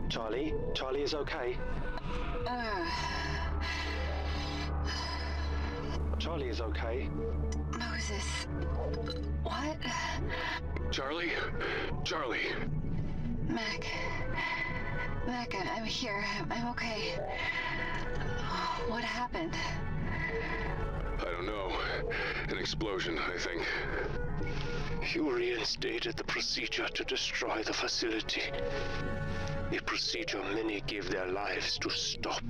Charlie? Charlie is okay? Charlie is okay? Moses. What? Charlie? Charlie? Mac, I'm here. I'm okay. What happened? I don't know. An explosion, I think. You reinstated the procedure to destroy the facility. A procedure many gave their lives to stop.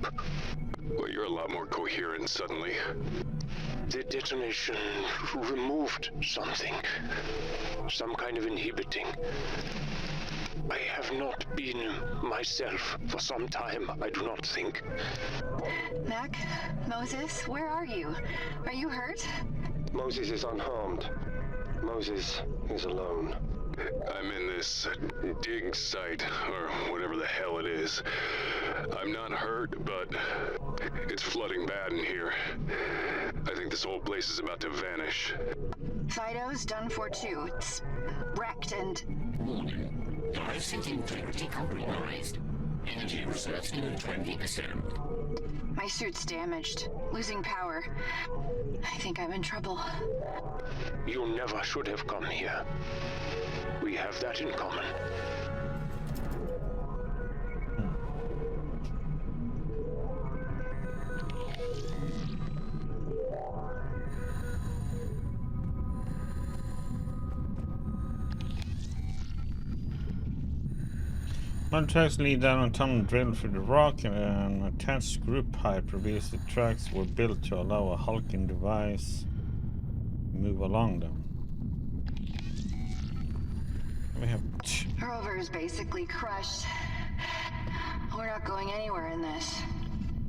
Well, you're a lot more coherent suddenly. The detonation removed something. Some kind of inhibiting. I have not been myself for some time, I do not think. Mac? Moses? Where are you? Are you hurt? Moses is unharmed. Moses is alone. I'm in this dig site, or whatever the hell it is. I'm not hurt, but it's flooding bad in here. I think this whole place is about to vanish. Fido's done for too. It's wrecked and... Warning. Drive sync integrity compromised. Energy reserves near 20%. My suit's damaged. Losing power. I think I'm in trouble. You never should have come here. We have that in common. One tracks lead down a tunnel drilled through the rock, and an attached screw pipe reveals the tracks were built to allow a hulking device to move along them. We have Rover is basically crushed. We're not going anywhere in this.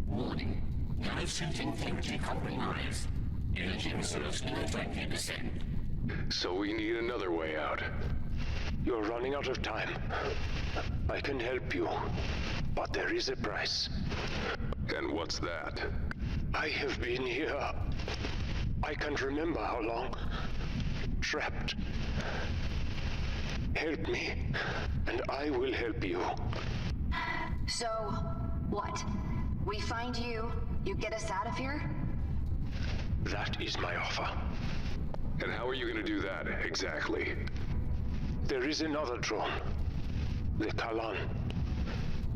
Warning. Drive sync integrity compromised. Energy reserves near 20%. So we need another way out. You're running out of time. I can help you, but there is a price. And what's that? I have been here. I can't remember how long. Trapped. Help me, and I will help you. So, what? We find you, you get us out of here? That is my offer. And how are you going to do that, exactly? There is another drone. The Kalan.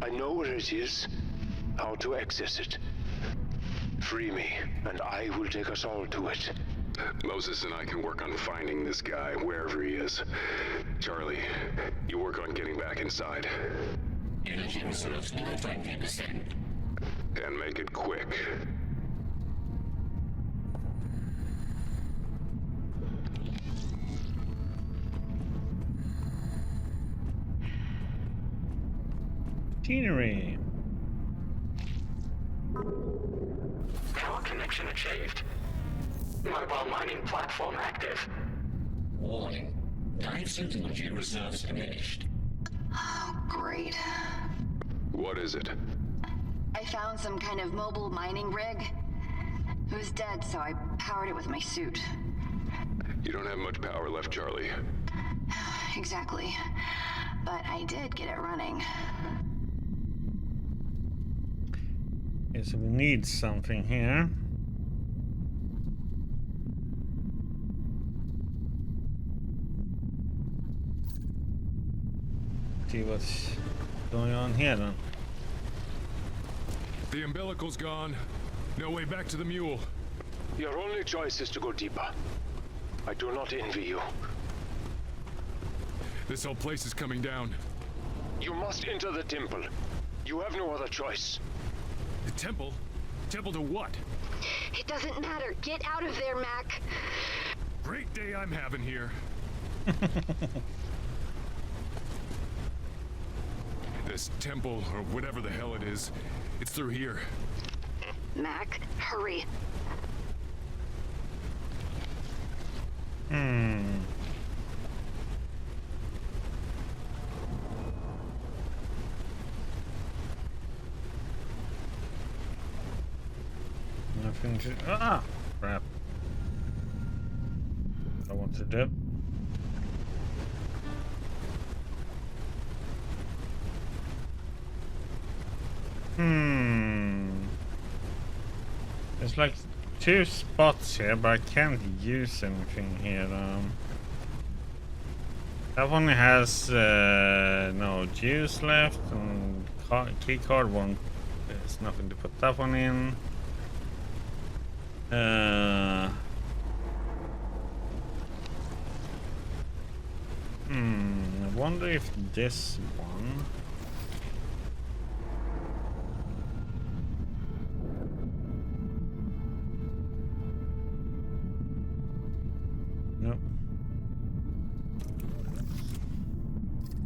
I know where it is, how to access it. Free me, and I will take us all to it. Moses and I can work on finding this guy, wherever he is. Charlie, you work on getting back inside. Energy reserves near 20%. And make it quick. scenery. Power connection achieved. Mobile mining platform active. Warning. Dive energy reserves diminished. Oh, great. What is it? I found some kind of mobile mining rig. It was dead, so I powered it with my suit. You don't have much power left, Charlie. Exactly. But I did get it running. Okay, so we need something here. See what's going on here then. The umbilical's gone. No way back to the mule. Your only choice is to go deeper. I do not envy you. This whole place is coming down. You must enter the temple. You have no other choice. The temple? Temple to what? It doesn't matter. Get out of there, Mac. Great day I'm having here. This temple, or whatever the hell it is, it's through here. Mac, hurry. Nothing to... Ah! Crap. I want to do. There's like 2 spots here, but I can't use anything here. That one has no juice left, and key card one. There's nothing to put that one in. I wonder if this one. Nope.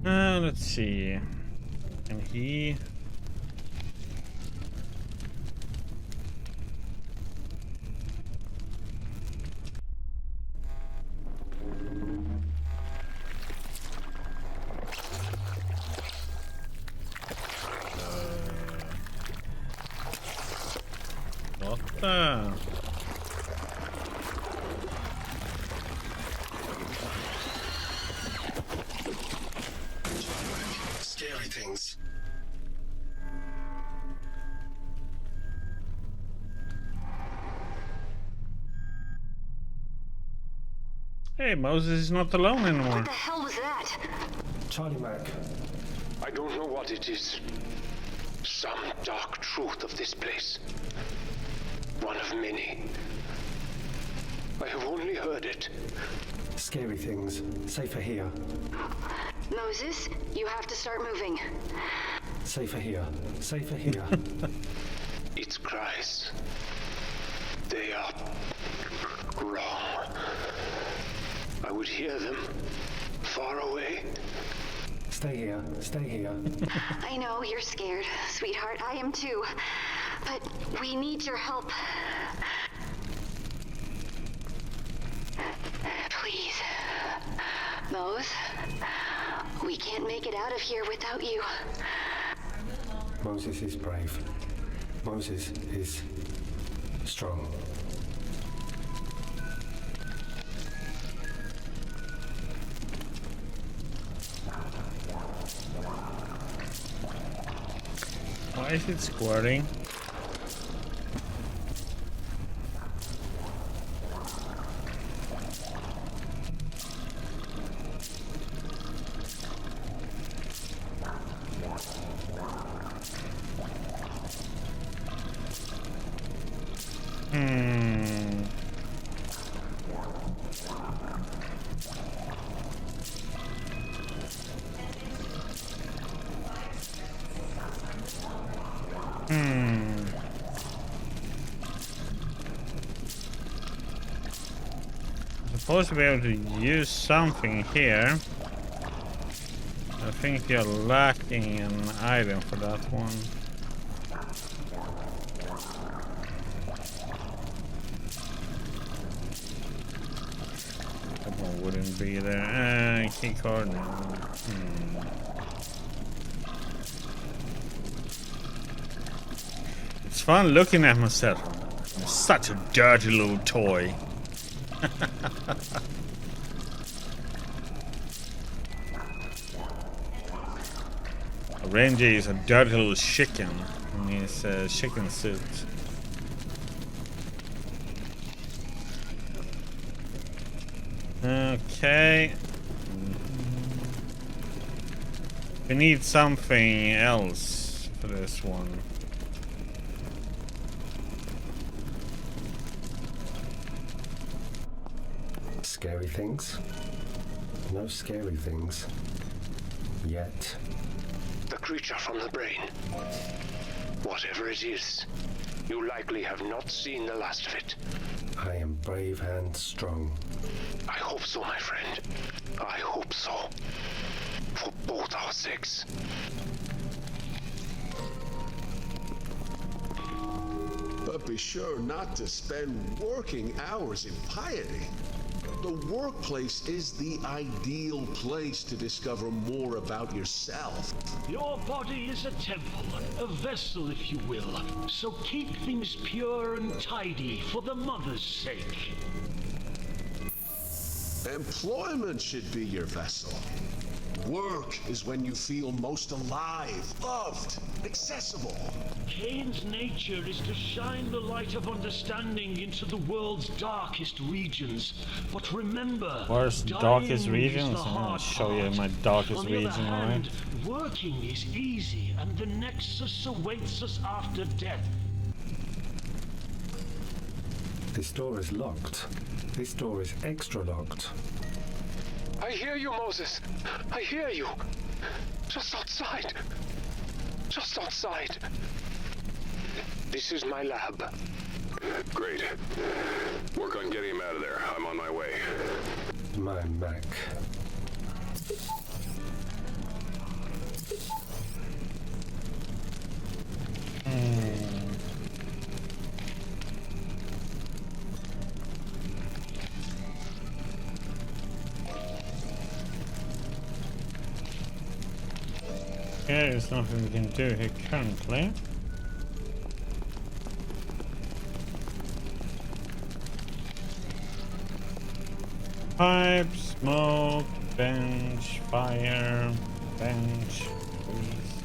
Let's see. And he. What the? Scary things. Hey, Moses is not alone anymore. What the hell was that? Charlie Mac. I don't know what it is. Some dark truth of this place. One of many. I have only heard it. Scary things. Safer here. Moses, you have to start moving. Safer here. Safer here. Its cries. They are wrong. I would hear them far away. Stay here. Stay here. I know you're scared, sweetheart. I am too. But we need your help. Please. Mose, we can't make it out of here without you. Moses is brave. Moses is strong. Why is it squirting? Supposed to be able to use something here. I think you're lacking an item for that one. That one wouldn't be there. Key card. It's fun looking at myself. I'm such a dirty little toy. Ranger is a dirty little chicken in his chicken suit. Okay. We need something else for this one. Scary things? No scary things. Yet. The creature from the brain. Whatever it is, you likely have not seen the last of it. I am brave and strong. I hope so, my friend. I hope so. For both our sakes. But be sure not to spend working hours in piety. The workplace is the ideal place to discover more about yourself. Your body is a temple, a vessel, if you will. So keep things pure and tidy for the mother's sake. Employment should be your vessel. Work is when you feel most alive, loved, accessible. Kane's nature is to shine the light of understanding into the world's darkest regions. But remember, where's dying darkest is regions? the I'm gonna hard show you part. my darkest On the region, other alright? hand, working is easy, and the Nexus awaits us after death. This door is locked. This door is extra locked. I hear you, Moses. I hear you. Just outside. Just outside. This is my lab. Great. Work on getting him out of there. I'm on my way. My Mac. Okay, there's nothing we can do here currently. Pipe, smoke, bench, fire, bench, please.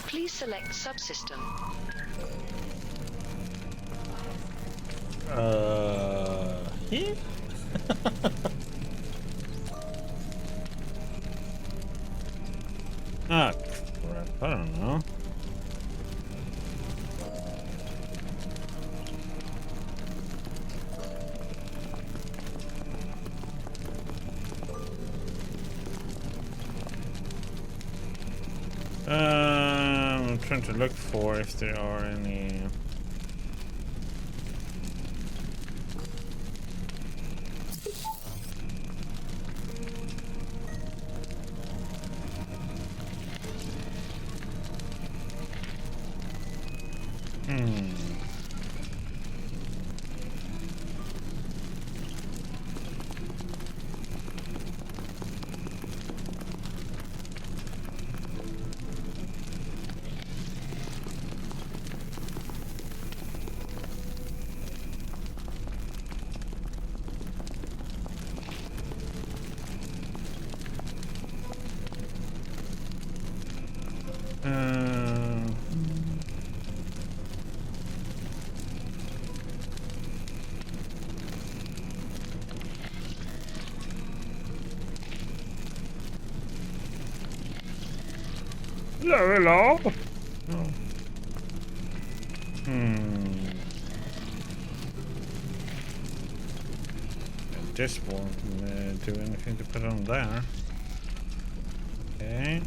Please select subsystem. Here? Ah, crap, I don't know. I'm trying to look for if there are any. Hello. Oh. This won't do anything to put on there. Okay.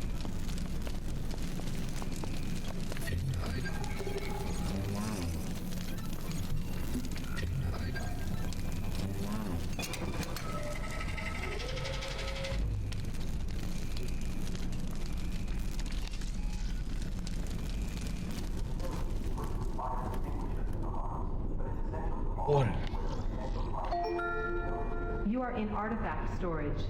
Order. You are in artifact storage.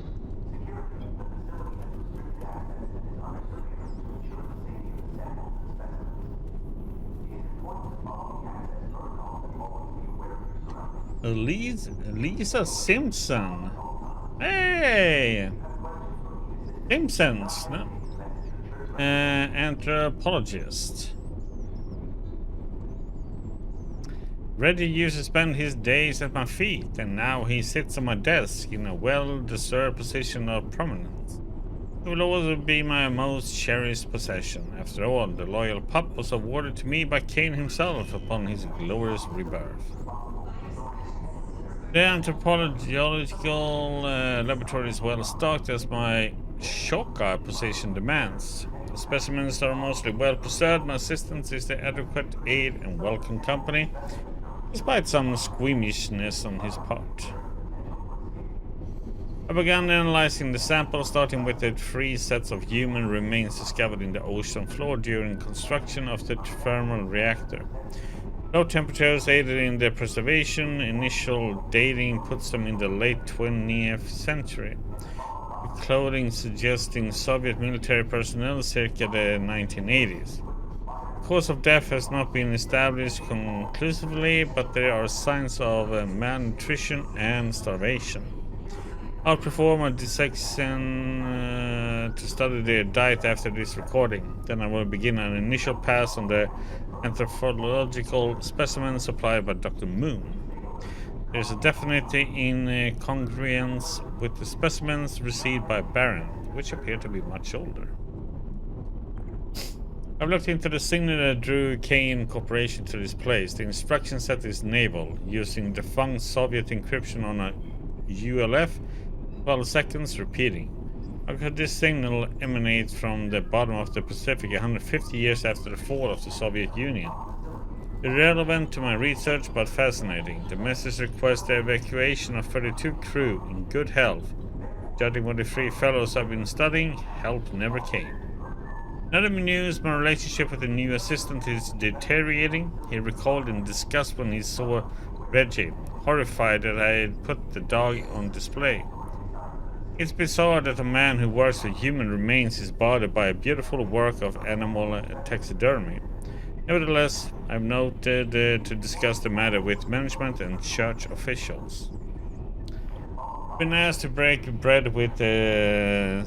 Lisa Simpson. Hey! Simpsons, no? Anthropologist. Ready used to spend his days at my feet, and now he sits on my desk in a well-deserved position of prominence. It will always be my most cherished possession. After all, the loyal pup was awarded to me by Kane himself upon his glorious rebirth. The anthropological laboratory is well stocked as my Shoka position demands. The specimens are mostly well preserved. My assistance is the adequate aid and welcome company, despite some squeamishness on his part. I began analyzing the sample, starting with the 3 sets of human remains discovered in the ocean floor during construction of the thermal reactor. Low temperatures aided in their preservation. Initial dating puts them in the late 20th century, with clothing suggesting Soviet military personnel circa the 1980s. cause of death has not been established conclusively, but there are signs of malnutrition and starvation. I'll perform a dissection to study their diet after this recording. Then I will begin an initial pass on the anthropological specimens supplied by Dr. Moon. There's a definite incongruence with the specimens received by Baron, which appear to be much older. I've looked into the signal that drew Kane Corporation to this place. The instruction set is naval, using defunct Soviet encryption on a ULF, 12 seconds repeating. How could this signal emanate from the bottom of the Pacific 150 years after the fall of the Soviet Union? Irrelevant to my research, but fascinating. The message requests the evacuation of 32 crew in good health. Judging what the 3 fellows have been studying, help never came. Another news, my relationship with the new assistant is deteriorating. He recalled in disgust when he saw Reggie, horrified that I had put the dog on display. It's bizarre that a man who works with human remains is bothered by a beautiful work of animal taxidermy. Nevertheless, I've noted to discuss the matter with management and church officials. Been asked to break bread with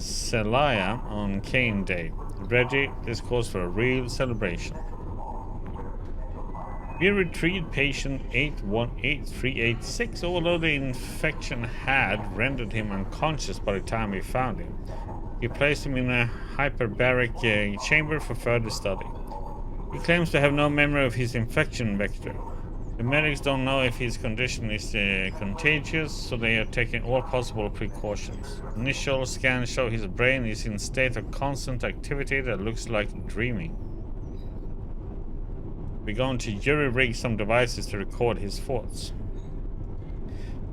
Celia on Kane Day. Reggie, this calls for a real celebration. We retrieved patient 818386, although the infection had rendered him unconscious by the time we found him. We placed him in a hyperbaric chamber for further study. He claims to have no memory of his infection vector. The medics don't know if his condition is contagious, so they are taking all possible precautions. Initial scans show his brain is in a state of constant activity that looks like dreaming. We're going to jury-rig some devices to record his thoughts.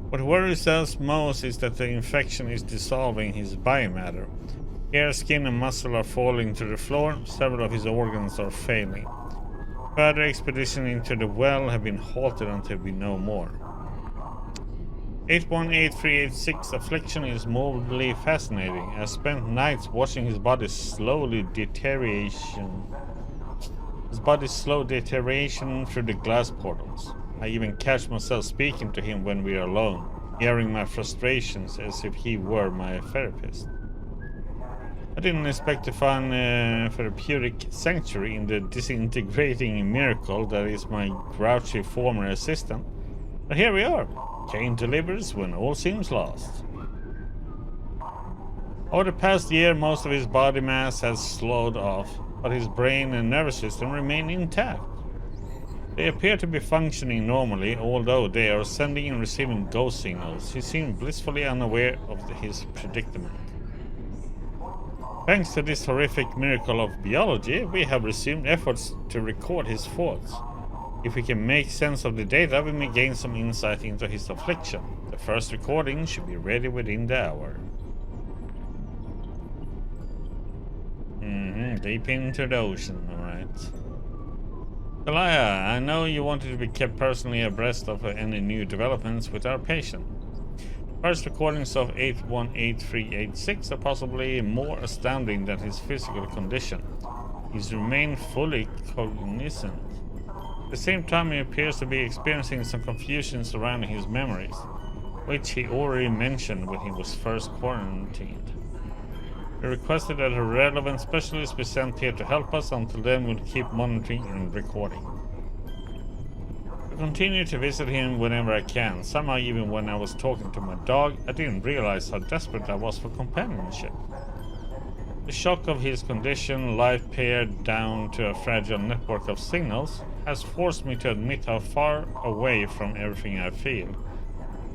What worries us most is that the infection is dissolving his biomatter. Hair, skin and muscle are falling to the floor, several of his organs are failing. Further expedition into the well have been halted until we know more. 818386 affliction is morbidly fascinating. I spent nights watching his body's slow deterioration through the glass portals. I even catch myself speaking to him when we are alone, airing my frustrations as if he were my therapist. I didn't expect to find a therapeutic sanctuary in the disintegrating miracle that is my grouchy former assistant. But here we are. Kane delivers when all seems lost. Over the past year, most of his body mass has slowed off, but his brain and nervous system remain intact. They appear to be functioning normally, although they are sending and receiving ghost signals. He seemed blissfully unaware of his predicament. Thanks to this horrific miracle of biology, we have resumed efforts to record his thoughts. If we can make sense of the data, we may gain some insight into his affliction. The first recording should be ready within the hour. Deep into the ocean, alright. Elia, I know you wanted to be kept personally abreast of any new developments with our patient. First recordings of 818386 are possibly more astounding than his physical condition. He's remained fully cognizant. At the same time, he appears to be experiencing some confusion surrounding his memories, which he already mentioned when he was first quarantined. We requested that a relevant specialist be sent here to help us. Until then, we'll keep monitoring and recording. I continue to visit him whenever I can. Somehow, even when I was talking to my dog, I didn't realize how desperate I was for companionship. The shock of his condition, life pared down to a fragile network of signals, has forced me to admit how far away from everything I feel.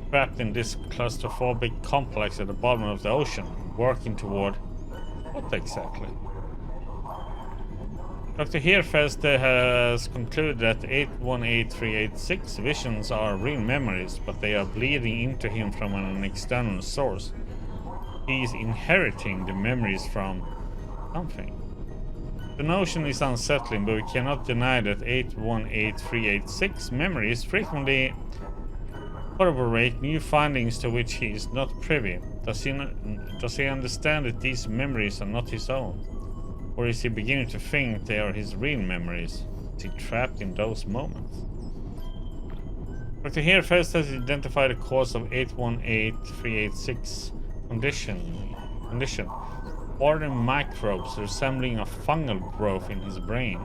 Trapped in this claustrophobic complex at the bottom of the ocean, working toward what exactly? Dr. Herfest has concluded that 818386 visions are real memories, but they are bleeding into him from an external source. He is inheriting the memories from something. The notion is unsettling, but we cannot deny that 818386 memories frequently corroborate new findings to which he is not privy. Does he understand that these memories are not his own? Or is he beginning to think they are his real memories? Is he trapped in those moments? Dr. Here first has identified the cause of 818386 condition. Foreign microbes resembling a fungal growth in his brain.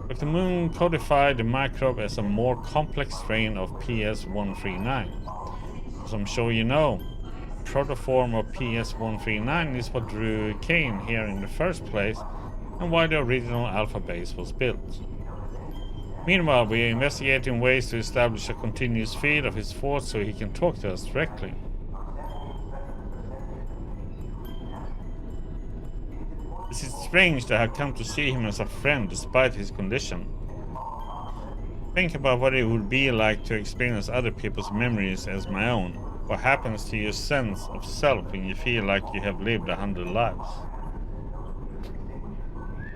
Dr. Moon codified the microbe as a more complex strain of PS139. As I'm sure you know, protoform of PS139 is what drew Kane here in the first place and why the original alpha base was built. Meanwhile, we are investigating ways to establish a continuous feed of his thoughts so he can talk to us directly. It is strange that I have come to see him as a friend despite his condition. Think about what it would be like to experience other people's memories as my own. What happens to your sense of self when you feel like you have lived 100 lives?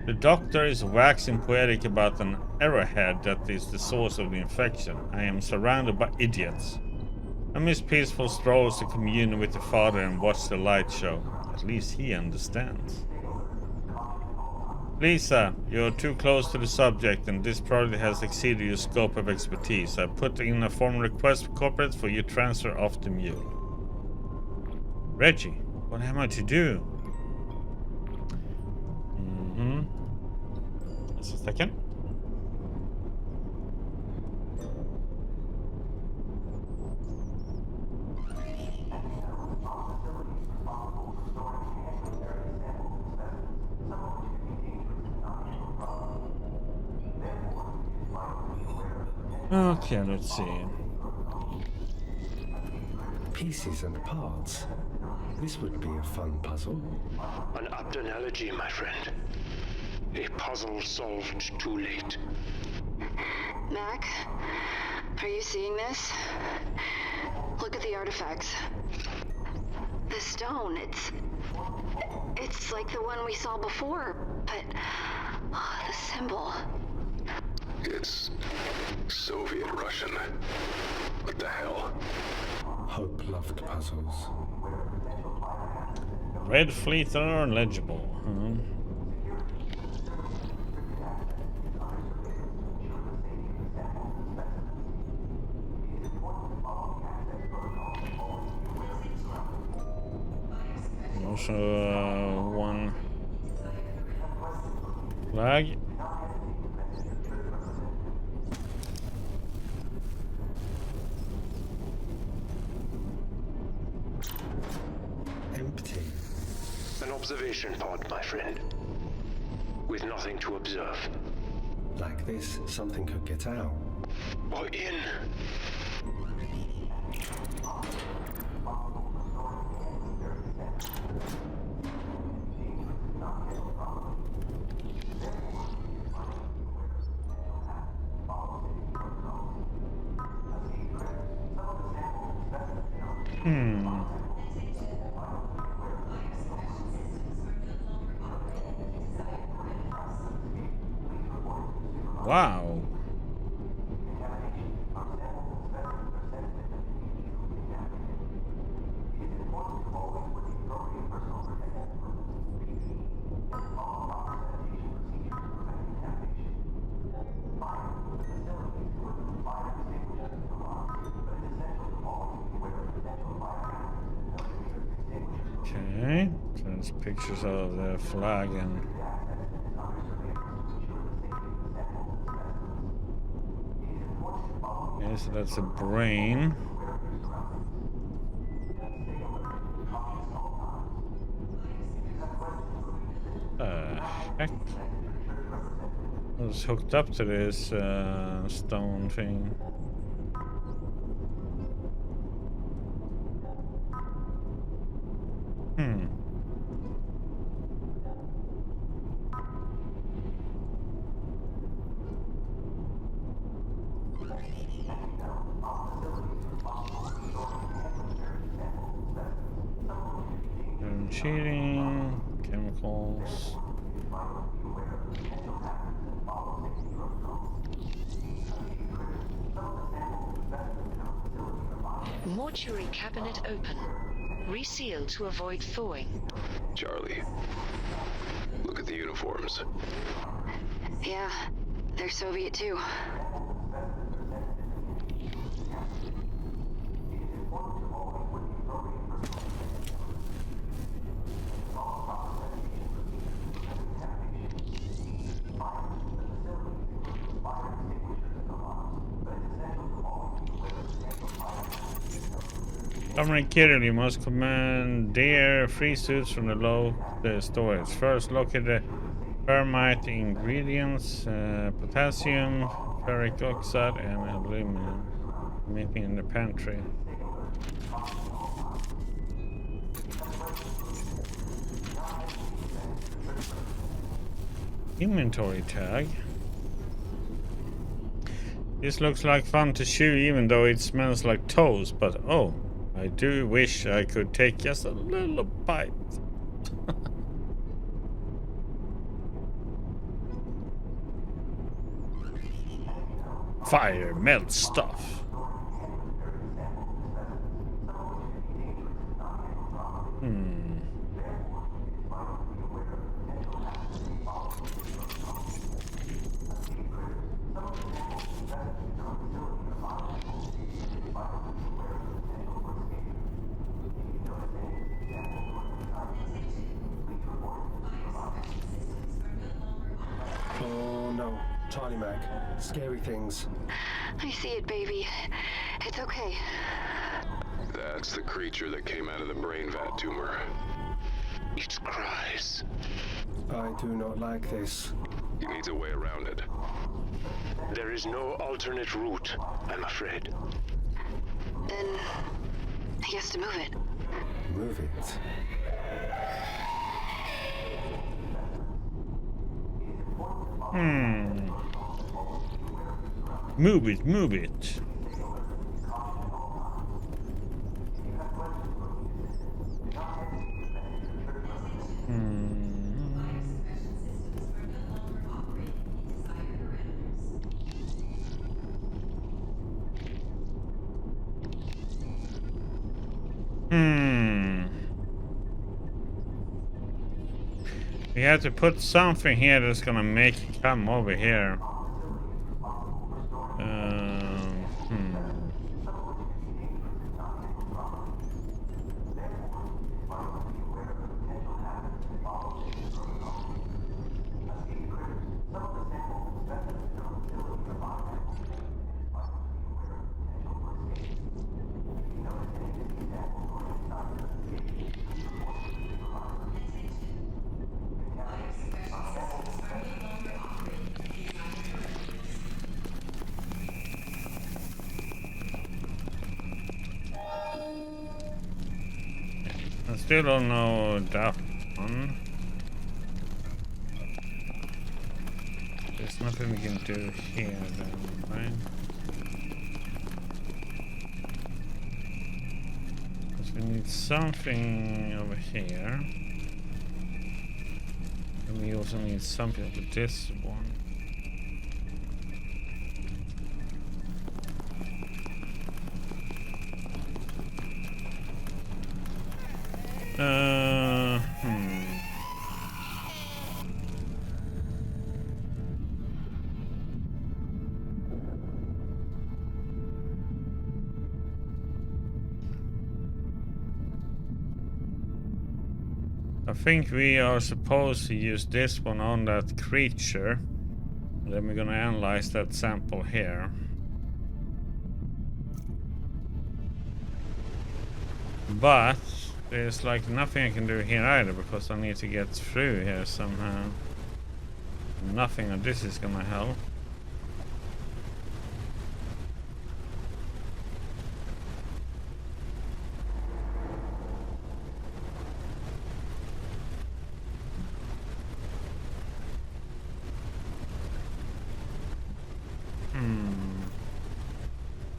The doctor is waxing poetic about an arrowhead that is the source of the infection. I am surrounded by idiots. I miss peaceful strolls to commune with the Father and watch the light show. At least he understands. Lisa, you're too close to the subject and this project has exceeded your scope of expertise. I put in a formal request for corporate for your transfer off the mule. Reggie, what am I to do? Just a second. Okay, let's see. Pieces and parts. This would be a fun puzzle. An apt analogy, my friend. A puzzle solved too late. Mac, are you seeing this? Look at the artifacts. The stone, it's like the one we saw before, but the symbol. It's Soviet Russian. What the hell? Hope loved puzzles. Red fleet are legible. Also, one flag. Empty. An observation pod, my friend. With nothing to observe. Like this, something could get out. Or in. Wow. Okay, so there's pictures of the flag and okay, so that's a brain. Heck? I was hooked up to this stone thing. Cheating, chemicals. Mortuary cabinet open. Reseal to avoid thawing. Charlie, look at at the uniforms. Yeah, they're Soviet too. Comrade Kirill, you must commandeer 3 suits from the storage. First, locate the thermite ingredients, potassium, ferric oxide, and aluminum. Meeting in the pantry. Inventory tag. This looks like fun to chew even though it smells like toast, but oh, I do wish I could take just a little bite. Fire melts stuff. Oh no, Charlie Mac. Scary things. I see it, baby. It's okay. That's the creature that came out of the brain vat tumor. It cries. I do not like this. He needs a way around it. There is no alternate route, I'm afraid. Then I guess to move it. Move it. Move it, move it. We have to put something here that's gonna make it come over here. I still don't know that one. There's nothing we can do here then, right? Because we need something over here. And we also need something over this one. I think we are supposed to use this one on that creature. Then we're gonna analyze that sample here. But there's like nothing I can do here either because I need to get through here somehow. Nothing of this is gonna help.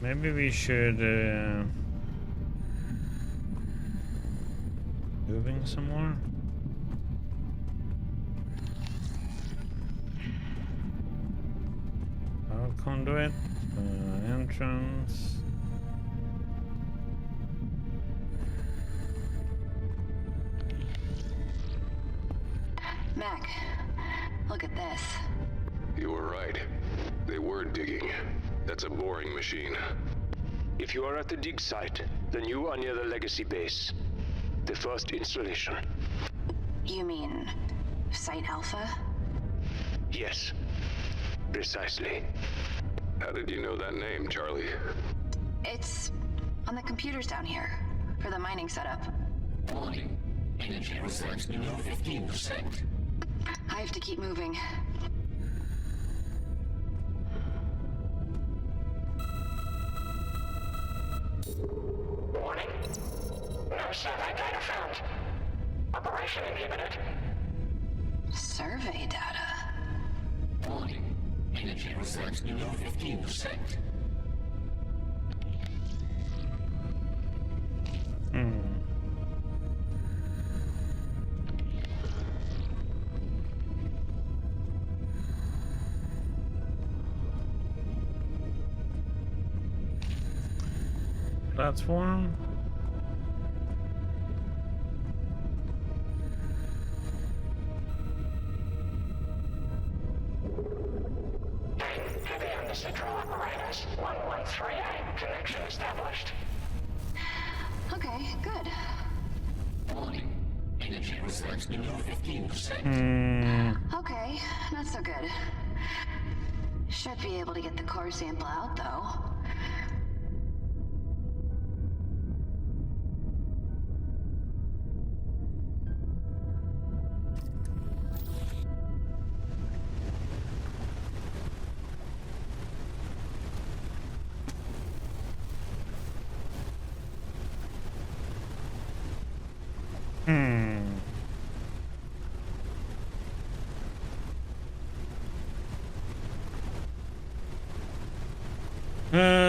Maybe we should moving some more. Power conduit, entrance. Mac, look at this. You were right. They were digging. That's a boring machine. If you are at the dig site, then you are near the Legacy base. The first installation. You mean Site Alpha? Yes. Precisely. How did you know that name, Charlie? It's on the computers down here for the mining setup. Warning. Energy reserves below 15%. I have to keep moving. Warning. No survey data found. Operation inhibited. Survey data? Warning. Energy reserves below 15%. Platform. Heavy on the central apparatus. 113A. Connection established. Okay, good. Warning. Energy reserves below 15%. Okay, not so good. Should be able to get the core sample out, though.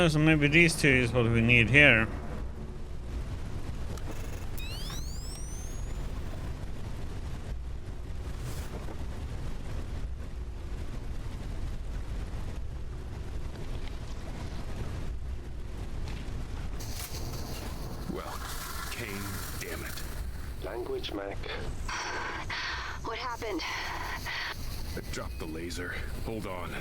So maybe these two is what we need here. Well, Kane, damn it. Language, Mac. What happened? I dropped the laser. Hold on.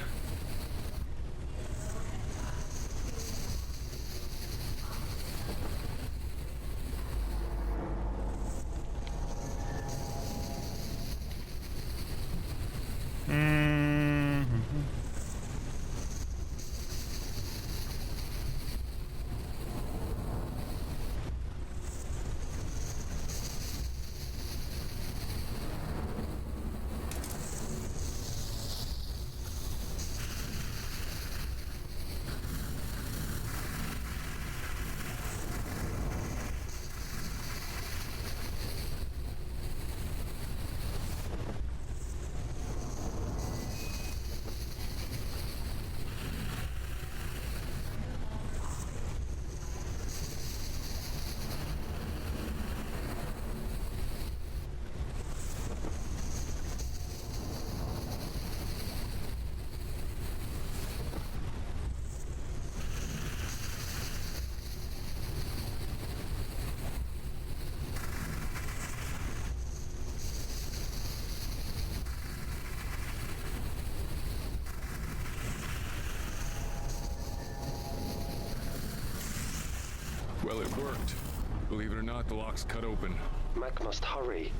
Well, it worked. Believe it or not, the lock's cut open. Mac must hurry.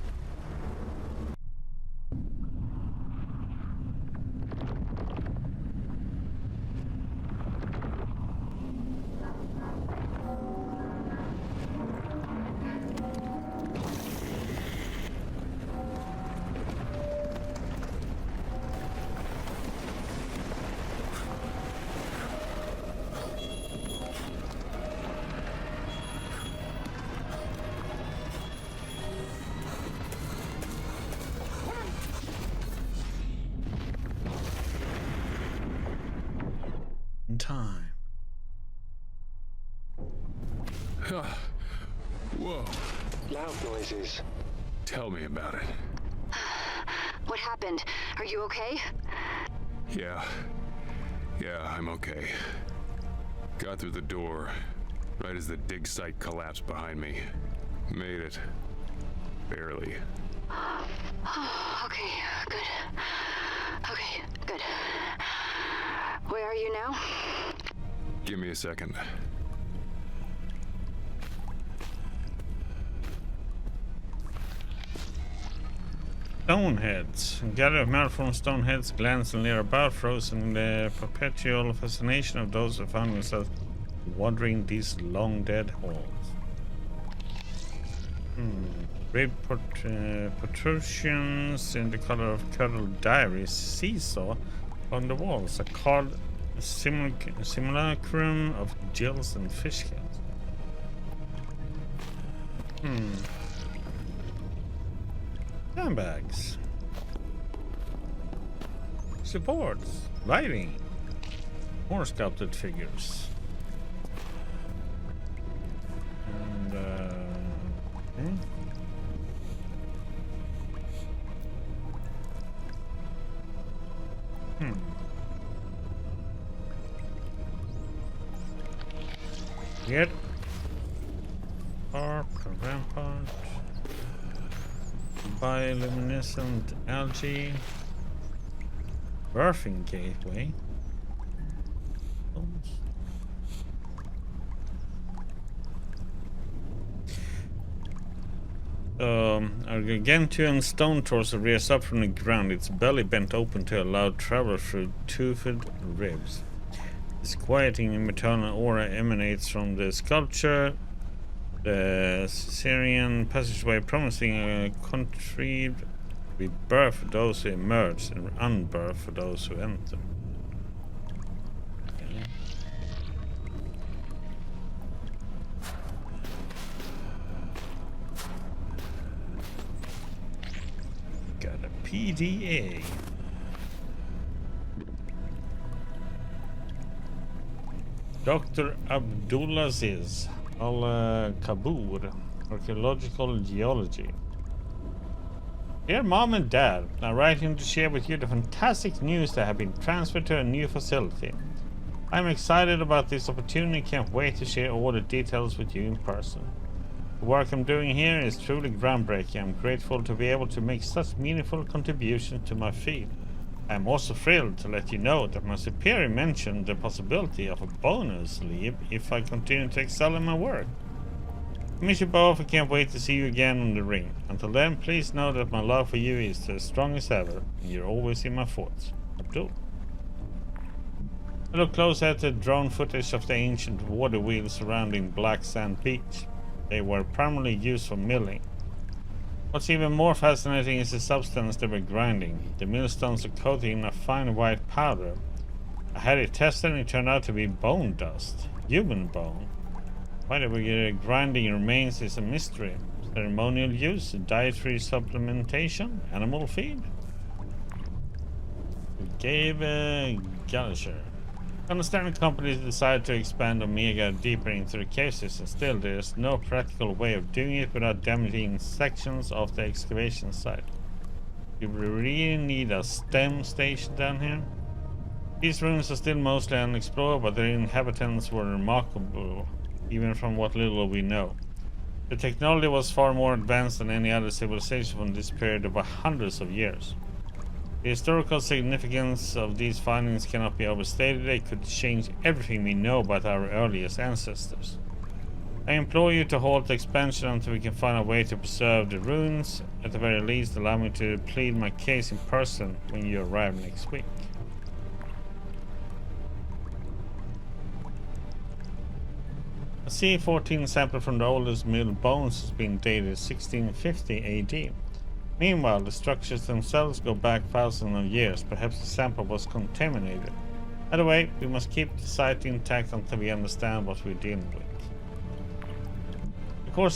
Time. Whoa. Loud noises. Tell me about it. What happened? Are you okay? Yeah, I'm okay. Got through the door, right as the dig site collapsed behind me. Made it. Barely. Okay, good. Okay, good. Where are you now? Give me a second. Stoneheads. Gather metal from stoneheads, glance and leer about, frozen in the perpetual fascination of those who found themselves wandering these long dead halls. Rib protrusions in the color of curdled diaries seesaw on the walls, a carved simulacrum of gills and fish scales. Sandbags. Supports. Lighting. More sculpted figures. And, Get Arc, rampart, bioluminescent algae, birthing gateway. Our gargantuan stone torso rears up from the ground, its belly bent open to allow travel through toothed ribs. Disquieting and maternal aura emanates from the sculpture, the Syrian passageway promising a contrived rebirth for those who emerge and unbirth for those who enter. Okay. Got a PDA. Dr. Abdulaziz Al-Kabour, Archaeological Geology. Dear Mom and Dad, I'm writing to share with you the fantastic news that I have been transferred to a new facility. I'm excited about this opportunity and can't wait to share all the details with you in person. The work I'm doing here is truly groundbreaking. I'm grateful to be able to make such meaningful contributions to my field. I'm also thrilled to let you know that my superior mentioned the possibility of a bonus leave if I continue to excel in my work. I miss you both and can't wait to see you again on the ring. Until then, please know that my love for you is as strong as ever, and you're always in my thoughts. Abdul. I look close at the drone footage of the ancient water wheels surrounding Black Sand Beach. They were primarily used for milling. What's even more fascinating is the substance they were grinding. The millstones are coated in a fine white powder. I had it tested and it turned out to be bone dust. Human bone. Why they were grinding remains is a mystery. Ceremonial use, dietary supplementation, animal feed. Gave Galasher. Understanding companies decided to expand Omega deeper into the cave system. Still, there is no practical way of doing it without damaging sections of the excavation site. You really need a STEM station down here. These ruins are still mostly unexplored, but their inhabitants were remarkable, even from what little we know. The technology was far more advanced than any other civilization from this period over hundreds of years. The historical significance of these findings cannot be overstated. They could change everything we know about our earliest ancestors. I implore you to halt the expansion until we can find a way to preserve the ruins. At the very least, allow me to plead my case in person when you arrive next week. A C-14 sample from the oldest mill bones has been dated 1650 AD. Meanwhile, the structures themselves go back thousands of years. Perhaps the sample was contaminated. Either way, we must keep the site intact until we understand what we're dealing with. The core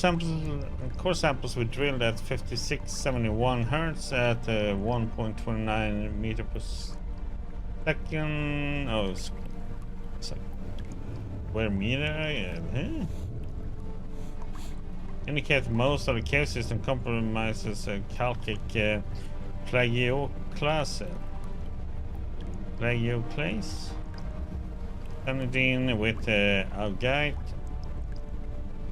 samples were drilled at 5671 Hz at 1.29 meter per second. Oh, square meter? Indicate most of the cave system compromises calcic plagioclase. Vanadine with augite,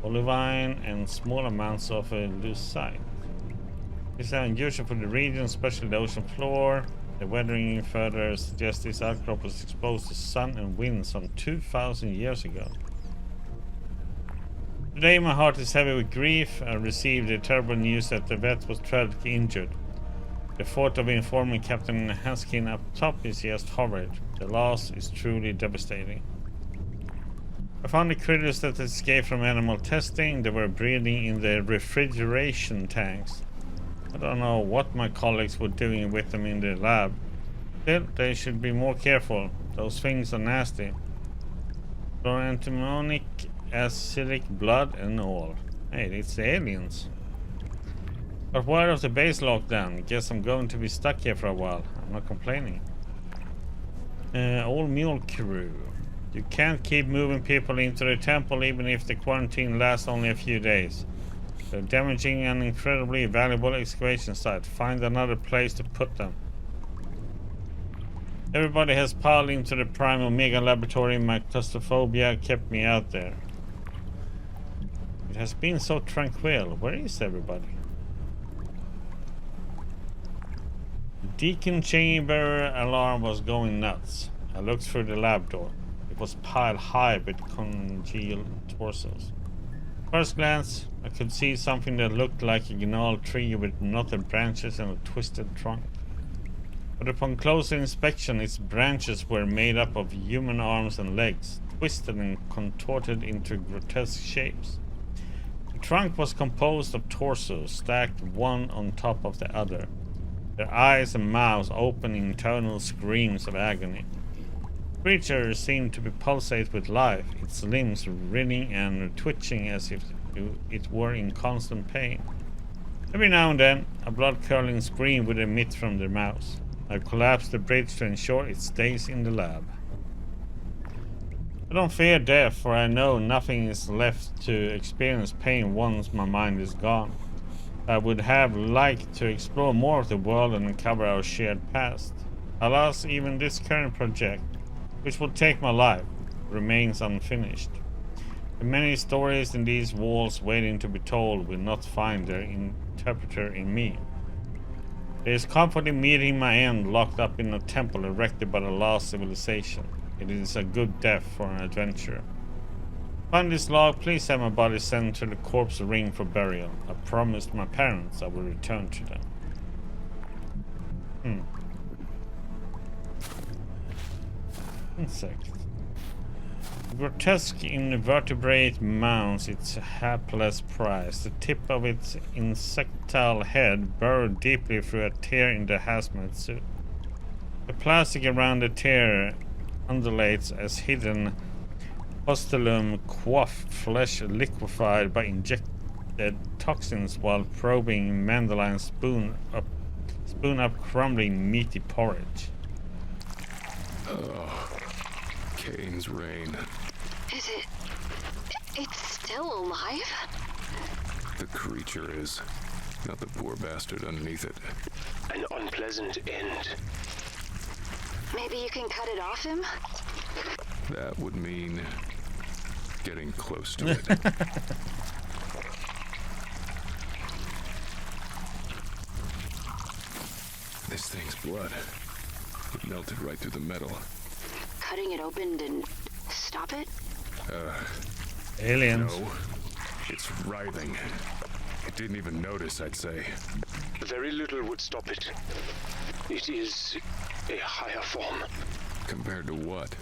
olivine, and small amounts of lucite. This is unusual for the region, especially the ocean floor. The weathering further suggests this outcrop was exposed to sun and wind some 2,000 years ago. Today my heart is heavy with grief. I received the terrible news that the vet was tragically injured. The thought of informing Captain Hanskin up top is just horrid. The loss is truly devastating. I found the critters that escaped from animal testing. They were breeding in the refrigeration tanks. I don't know what my colleagues were doing with them in the lab. Still, they should be more careful. Those things are nasty. Antimonic, acidic blood and all. Hey, it's the aliens. But word of the base lockdown. Guess I'm going to be stuck here for a while. I'm not complaining. All mule crew. You can't keep moving people into the temple even if the quarantine lasts only a few days. They're damaging an incredibly valuable excavation site. Find another place to put them. Everybody has piled into the Prime Omega laboratory. My claustrophobia kept me out there. It has been so tranquil. Where is everybody? The Deacon chamber alarm was going nuts. I looked through the lab door. It was piled high with congealed torsos. First glance, I could see something that looked like a gnarled tree with knotted branches and a twisted trunk. But upon closer inspection, its branches were made up of human arms and legs, twisted and contorted into grotesque shapes. The trunk was composed of torsos, stacked one on top of the other, their eyes and mouths open in eternal screams of agony. The creature seemed to be pulsate with life, its limbs writhing and twitching as if it were in constant pain. Every now and then, a blood-curdling scream would emit from their mouths. I collapsed the bridge to ensure it stays in the lab. I don't fear death, for I know nothing is left to experience pain once my mind is gone. I would have liked to explore more of the world and uncover our shared past. Alas, even this current project, which will take my life, remains unfinished. The many stories in these walls waiting to be told will not find their interpreter in me. There is comfort in meeting my end locked up in a temple erected by the lost civilization. It is a good death for an adventurer. Find this log, please have my body sent to the corpse ring for burial. I promised my parents I will return to them. Insect. Grotesque invertebrate mounts its hapless prize. The tip of its insectile head burrowed deeply through a tear in the hazmat suit. The plastic around the tear undulates as hidden postulum quaff flesh liquefied by injected toxins while probing mandolin spoon up crumbling meaty porridge. Oh, Cain's reign. Is it... it's still alive? The creature is, not the poor bastard underneath it. An unpleasant end. Maybe you can cut it off him? That would mean getting close to it. This thing's blood. It melted right through the metal. Cutting it open didn't stop it? Aliens. No. It's writhing. It didn't even notice, I'd say. Very little would stop it. It is a higher form. Compared to what?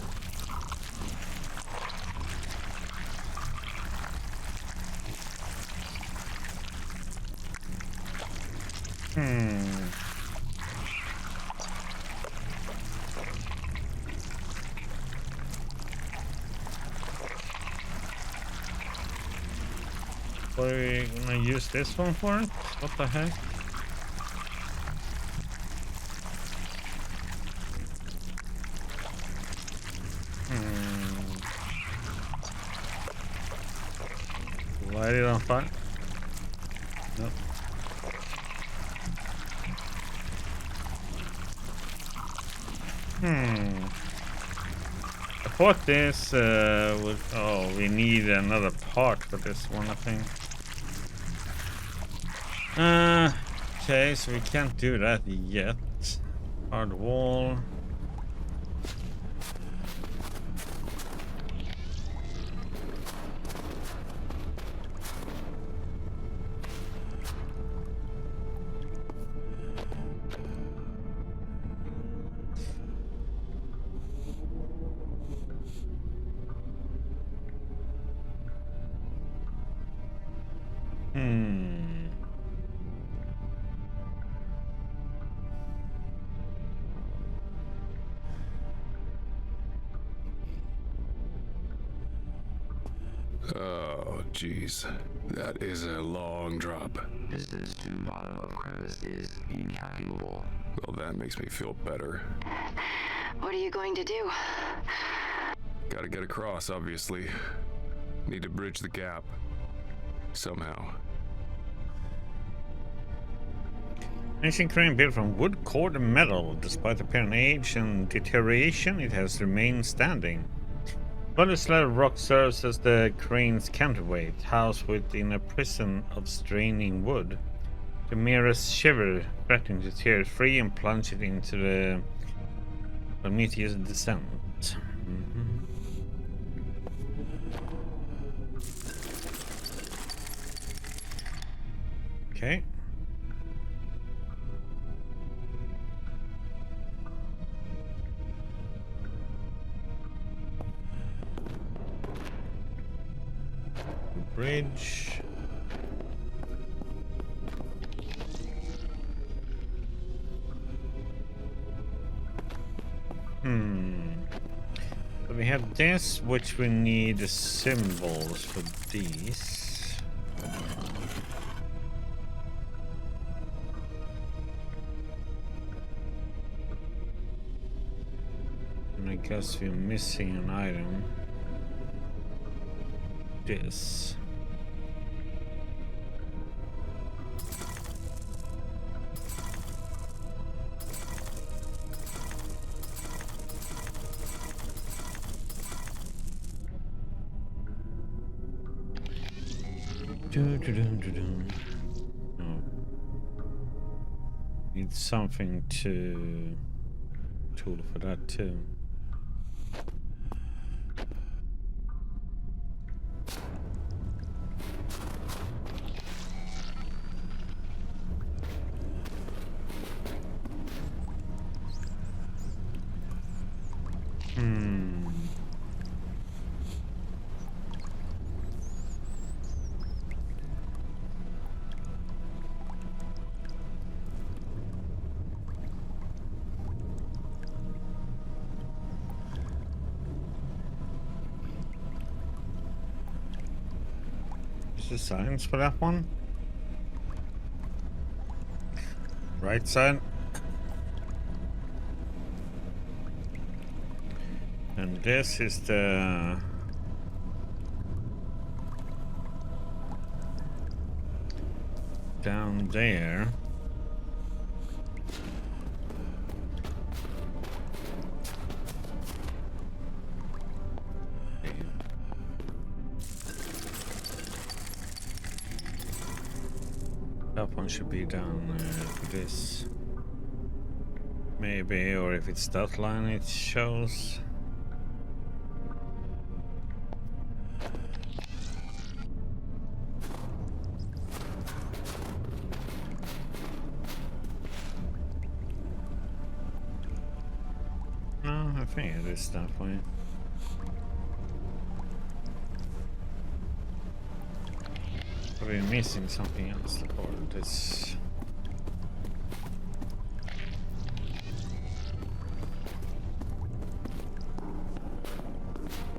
What are we gonna use this one for? What the heck? Light it on fire? Nope. I thought this would... oh, we need another part for this one, I think. Okay, so we can't do that yet. Hard wall. Oh, jeez. That is a long drop. Distance to bottom of crevice is incalculable. Well, that makes me feel better. What are you going to do? Gotta get across, obviously. Need to bridge the gap. Somehow. Ancient crane built from wood, cord, and metal. Despite apparent age and deterioration, it has remained standing. But a slab of rock serves as the crane's counterweight, housed within a prison of straining wood. The merest shiver threatening to tear it free and plunge it into the Prometheus descent. Okay. Bridge. So we have this, which we need the symbols for these. And I guess we're missing an item. This. No. Need something to tool for that too. The signs for that one. Right side. And this is the down there. That one should be down for this. Maybe, or if it's that line it shows. No, I think it is that way. We're missing something else for this.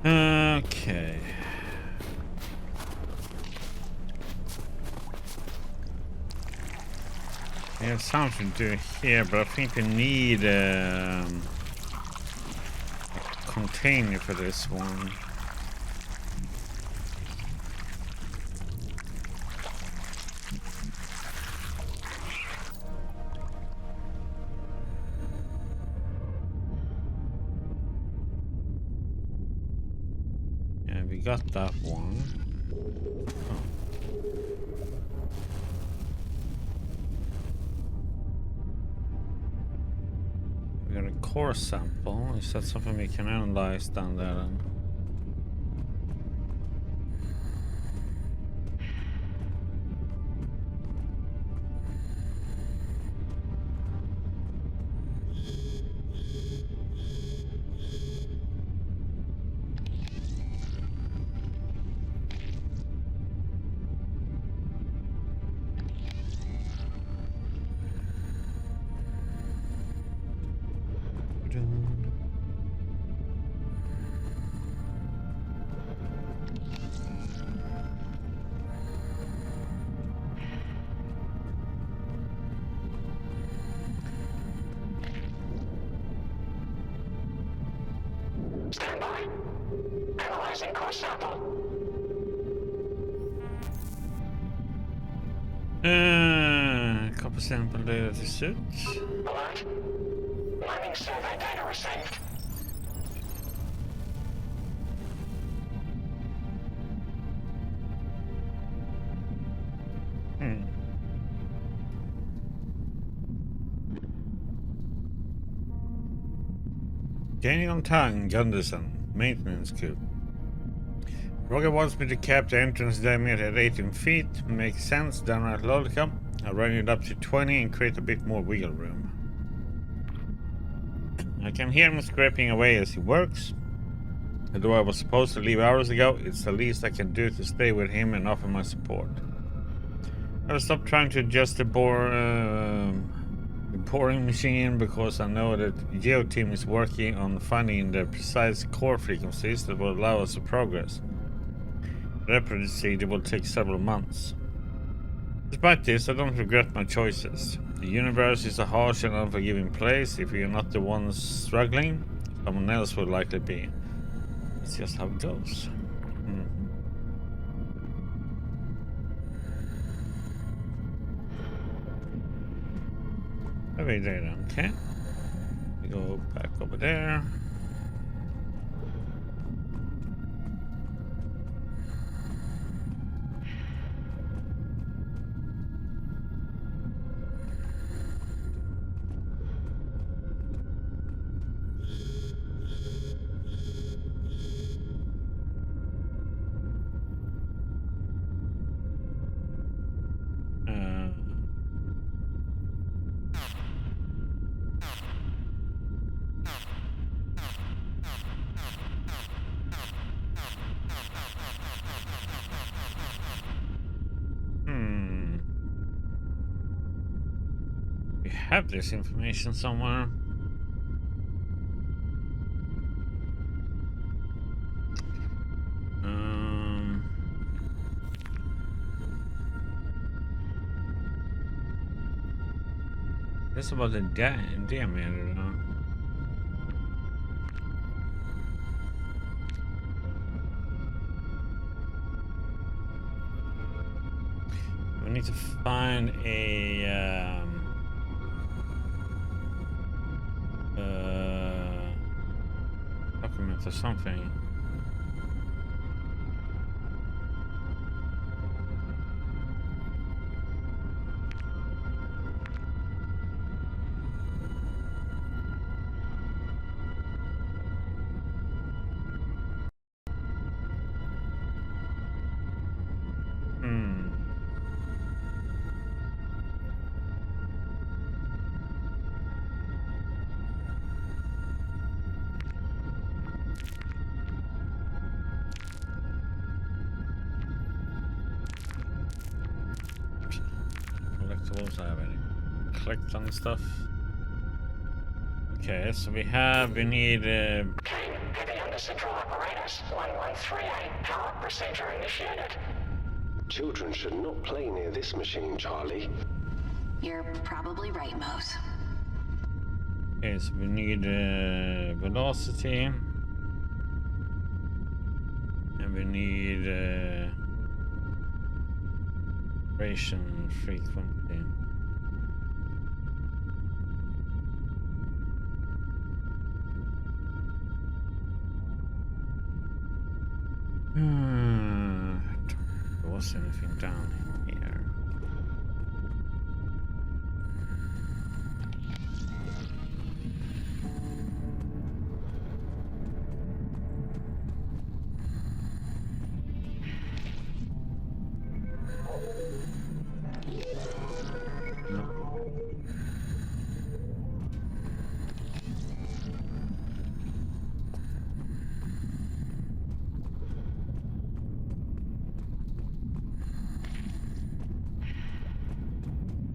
Okay. We have something to do here, but I think we need a container for this one. Got that one. core sample. Is that something we can analyze down there then? Stand by. Analyzing core sample. Copy sample data to suit. Alert. Mining survey data received. Gaining on tongue, Gunderson, maintenance coop. Roger wants me to cap the entrance diameter at 18 feet. Makes sense, downright logical. I'll run it up to 20 and create a bit more wiggle room. I can hear him scraping away as he works. Although I was supposed to leave hours ago, it's the least I can do to stay with him and offer my support. I will stop trying to adjust the boring machine because I know that Geo team is working on finding the precise core frequencies that will allow us to progress. That procedure will take several months. Despite this, I don't regret my choices. The universe is a harsh and unforgiving place. If you're not the ones struggling, someone else will likely be. It's just how it goes. Over there, okay. We go back over there. We have this information somewhere. That's about the diameter, though. We need to find a document or something. Collectibles, I have any collect on stuff. Okay, so we need Heavy under central apparatus 1138. Power procedure initiated. Children should not play near this machine, Charlie. You're probably right, Mose. Okay, so we need velocity. And we need vibration frequency. There was anything down here.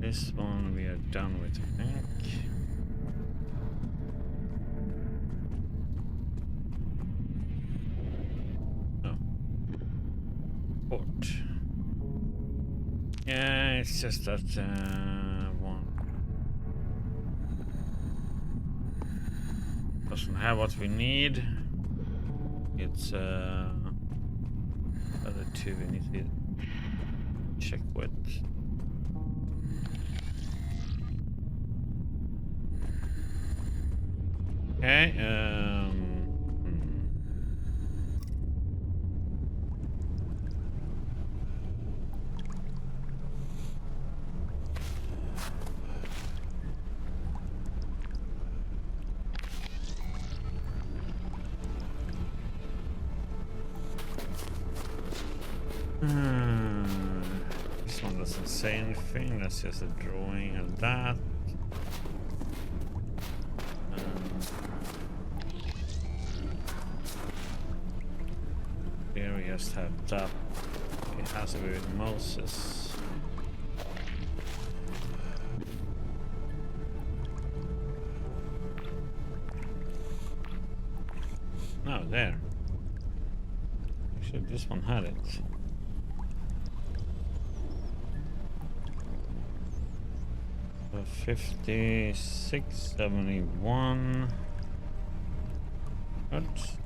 This one we are done with, I think. No. Port. Yeah, it's just that one doesn't have what we need. It's other two we need to check with. Okay, this one doesn't say anything, that's just a drawing of that. Here we just have that. It has to be with Moses. No, there. Actually, this one had it. So 5671. What?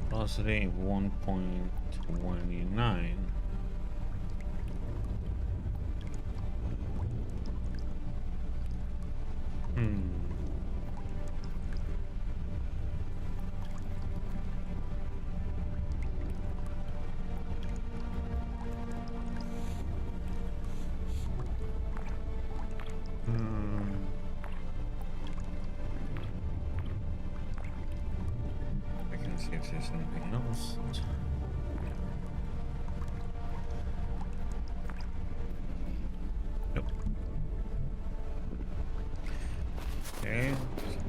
Velocity 1.29. See if there's anything else. Nope. Okay,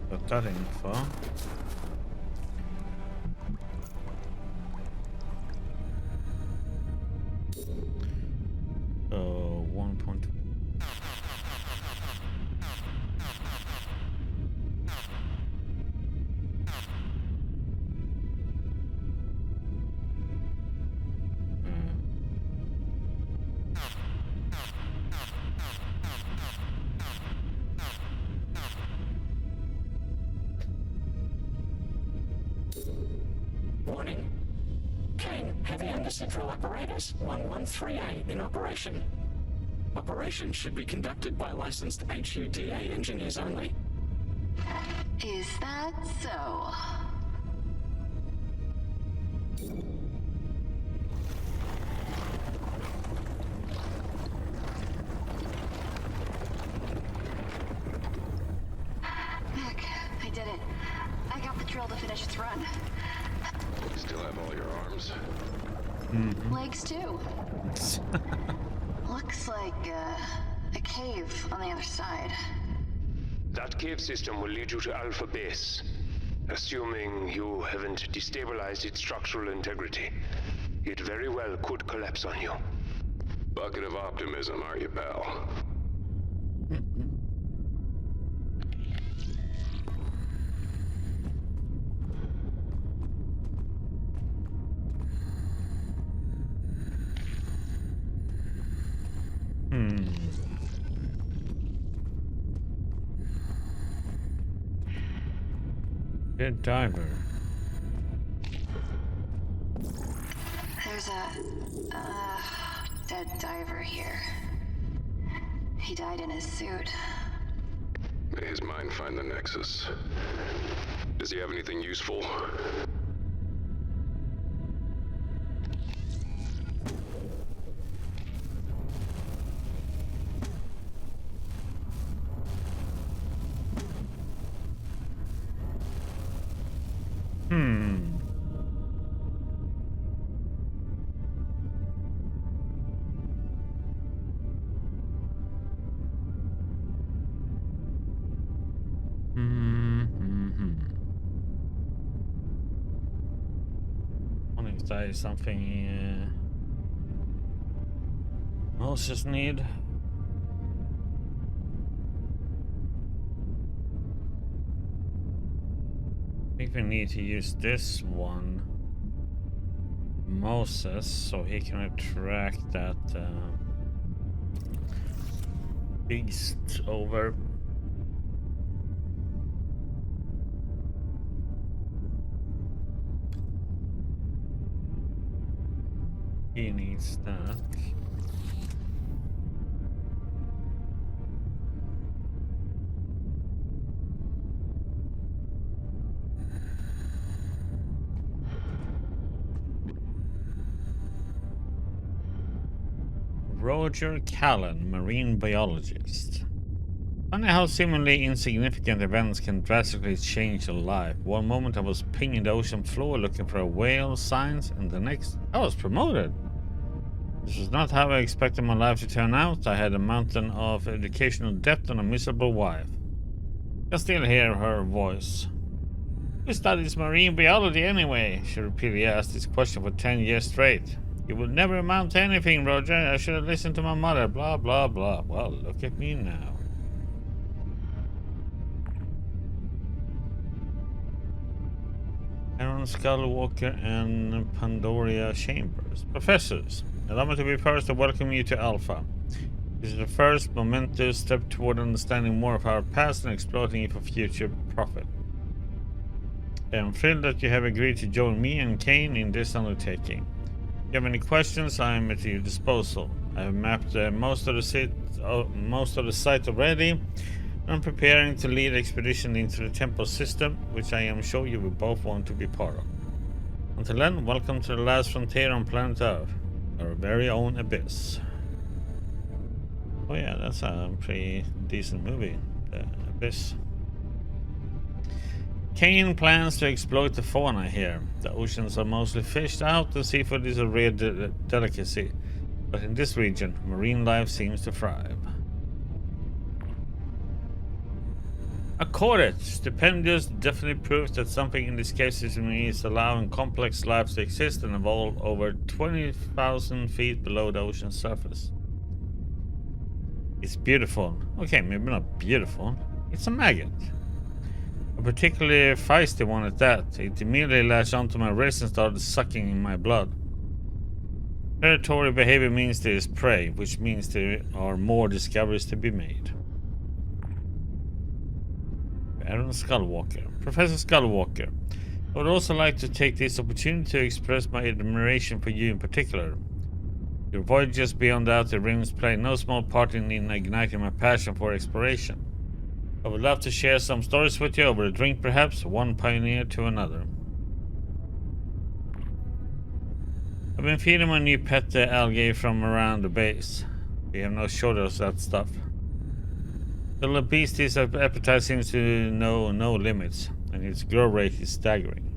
got that info. So 1.2. Warning. Kane, heavy under-central apparatus 113A in operation. Operation should be conducted by licensed HUDA engineers only. Is that so? Heck, I did it. I got the drill to finish its run. You still have all your arms? Legs too. Looks like a cave on the other side. That cave system will lead you to Alpha Base, assuming you haven't destabilized its structural integrity. It very well could collapse on you. Bucket of optimism, aren't you, pal? Dead diver. There's a dead diver here. He died in his suit. May his mind find the Nexus. Does he have anything useful? Wonder if that is something else just need. think we need to use this one, Moses, so he can attract that beast over. He needs that. Roger Callan, marine biologist. Funny how seemingly insignificant events can drastically change your life. One moment I was pinging the ocean floor looking for a whale signs, and the next I was promoted. This was not how I expected my life to turn out. I had a mountain of educational debt and a miserable wife. I still hear her voice. Who studies marine biology anyway? She repeatedly asked this question for 10 years straight. You will never amount to anything, Roger. I should have listened to my mother. Blah, blah, blah. Well, look at me now. Aaron Skullwalker and Pandoria Chambers. Professors, allow me to be first to welcome you to Alpha. This is the first momentous step toward understanding more of our past and exploiting it for future profit. I am thrilled that you have agreed to join me and Kane in this undertaking. If you have any questions, I am at your disposal. I have mapped most of the site already. I'm preparing to lead expedition into the temple system, which I am sure you will both want to be part of. Until then, welcome to the last frontier on planet Earth, our very own abyss. Oh yeah, that's a pretty decent movie, The Abyss. Kane plans to exploit the fauna here. The oceans are mostly fished out and seafood is a rare delicacy. But in this region, marine life seems to thrive. A cordet, stupendous, definitely proves that something in this case is allowing complex life to exist and evolve over 20,000 feet below the ocean surface. It's beautiful. Okay, maybe not beautiful. It's a maggot. A particularly feisty one at that. It immediately latched onto my wrist and started sucking in my blood. Predatory behavior means there is prey, which means there are more discoveries to be made. Aaron Skullwalker. Professor Skullwalker. I would also like to take this opportunity to express my admiration for you in particular. Your voyages beyond the outer rims play no small part in igniting my passion for exploration. I would love to share some stories with you over a drink perhaps, one pioneer to another. I've been feeding my new pet the algae from around the base. We have no shortage of that stuff. The little beastie's appetite seems to know no limits, and its grow rate is staggering.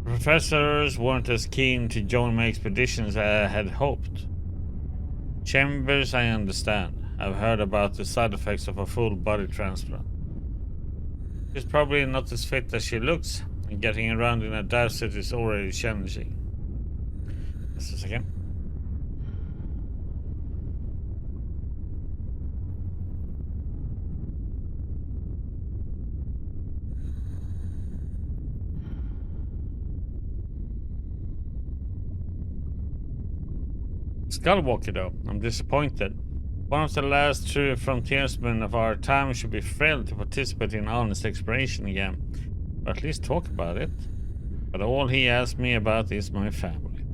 The professors weren't as keen to join my expedition as I had hoped. Chambers, I understand. I've heard about the side effects of a full body transplant. She's probably not as fit as she looks, and getting around in a dive suit is already challenging. Just a second. Skullwalker though, I'm disappointed. One of the last true frontiersmen of our time should be thrilled to participate in honest exploration again, or at least talk about it. But all he asked me about is my family.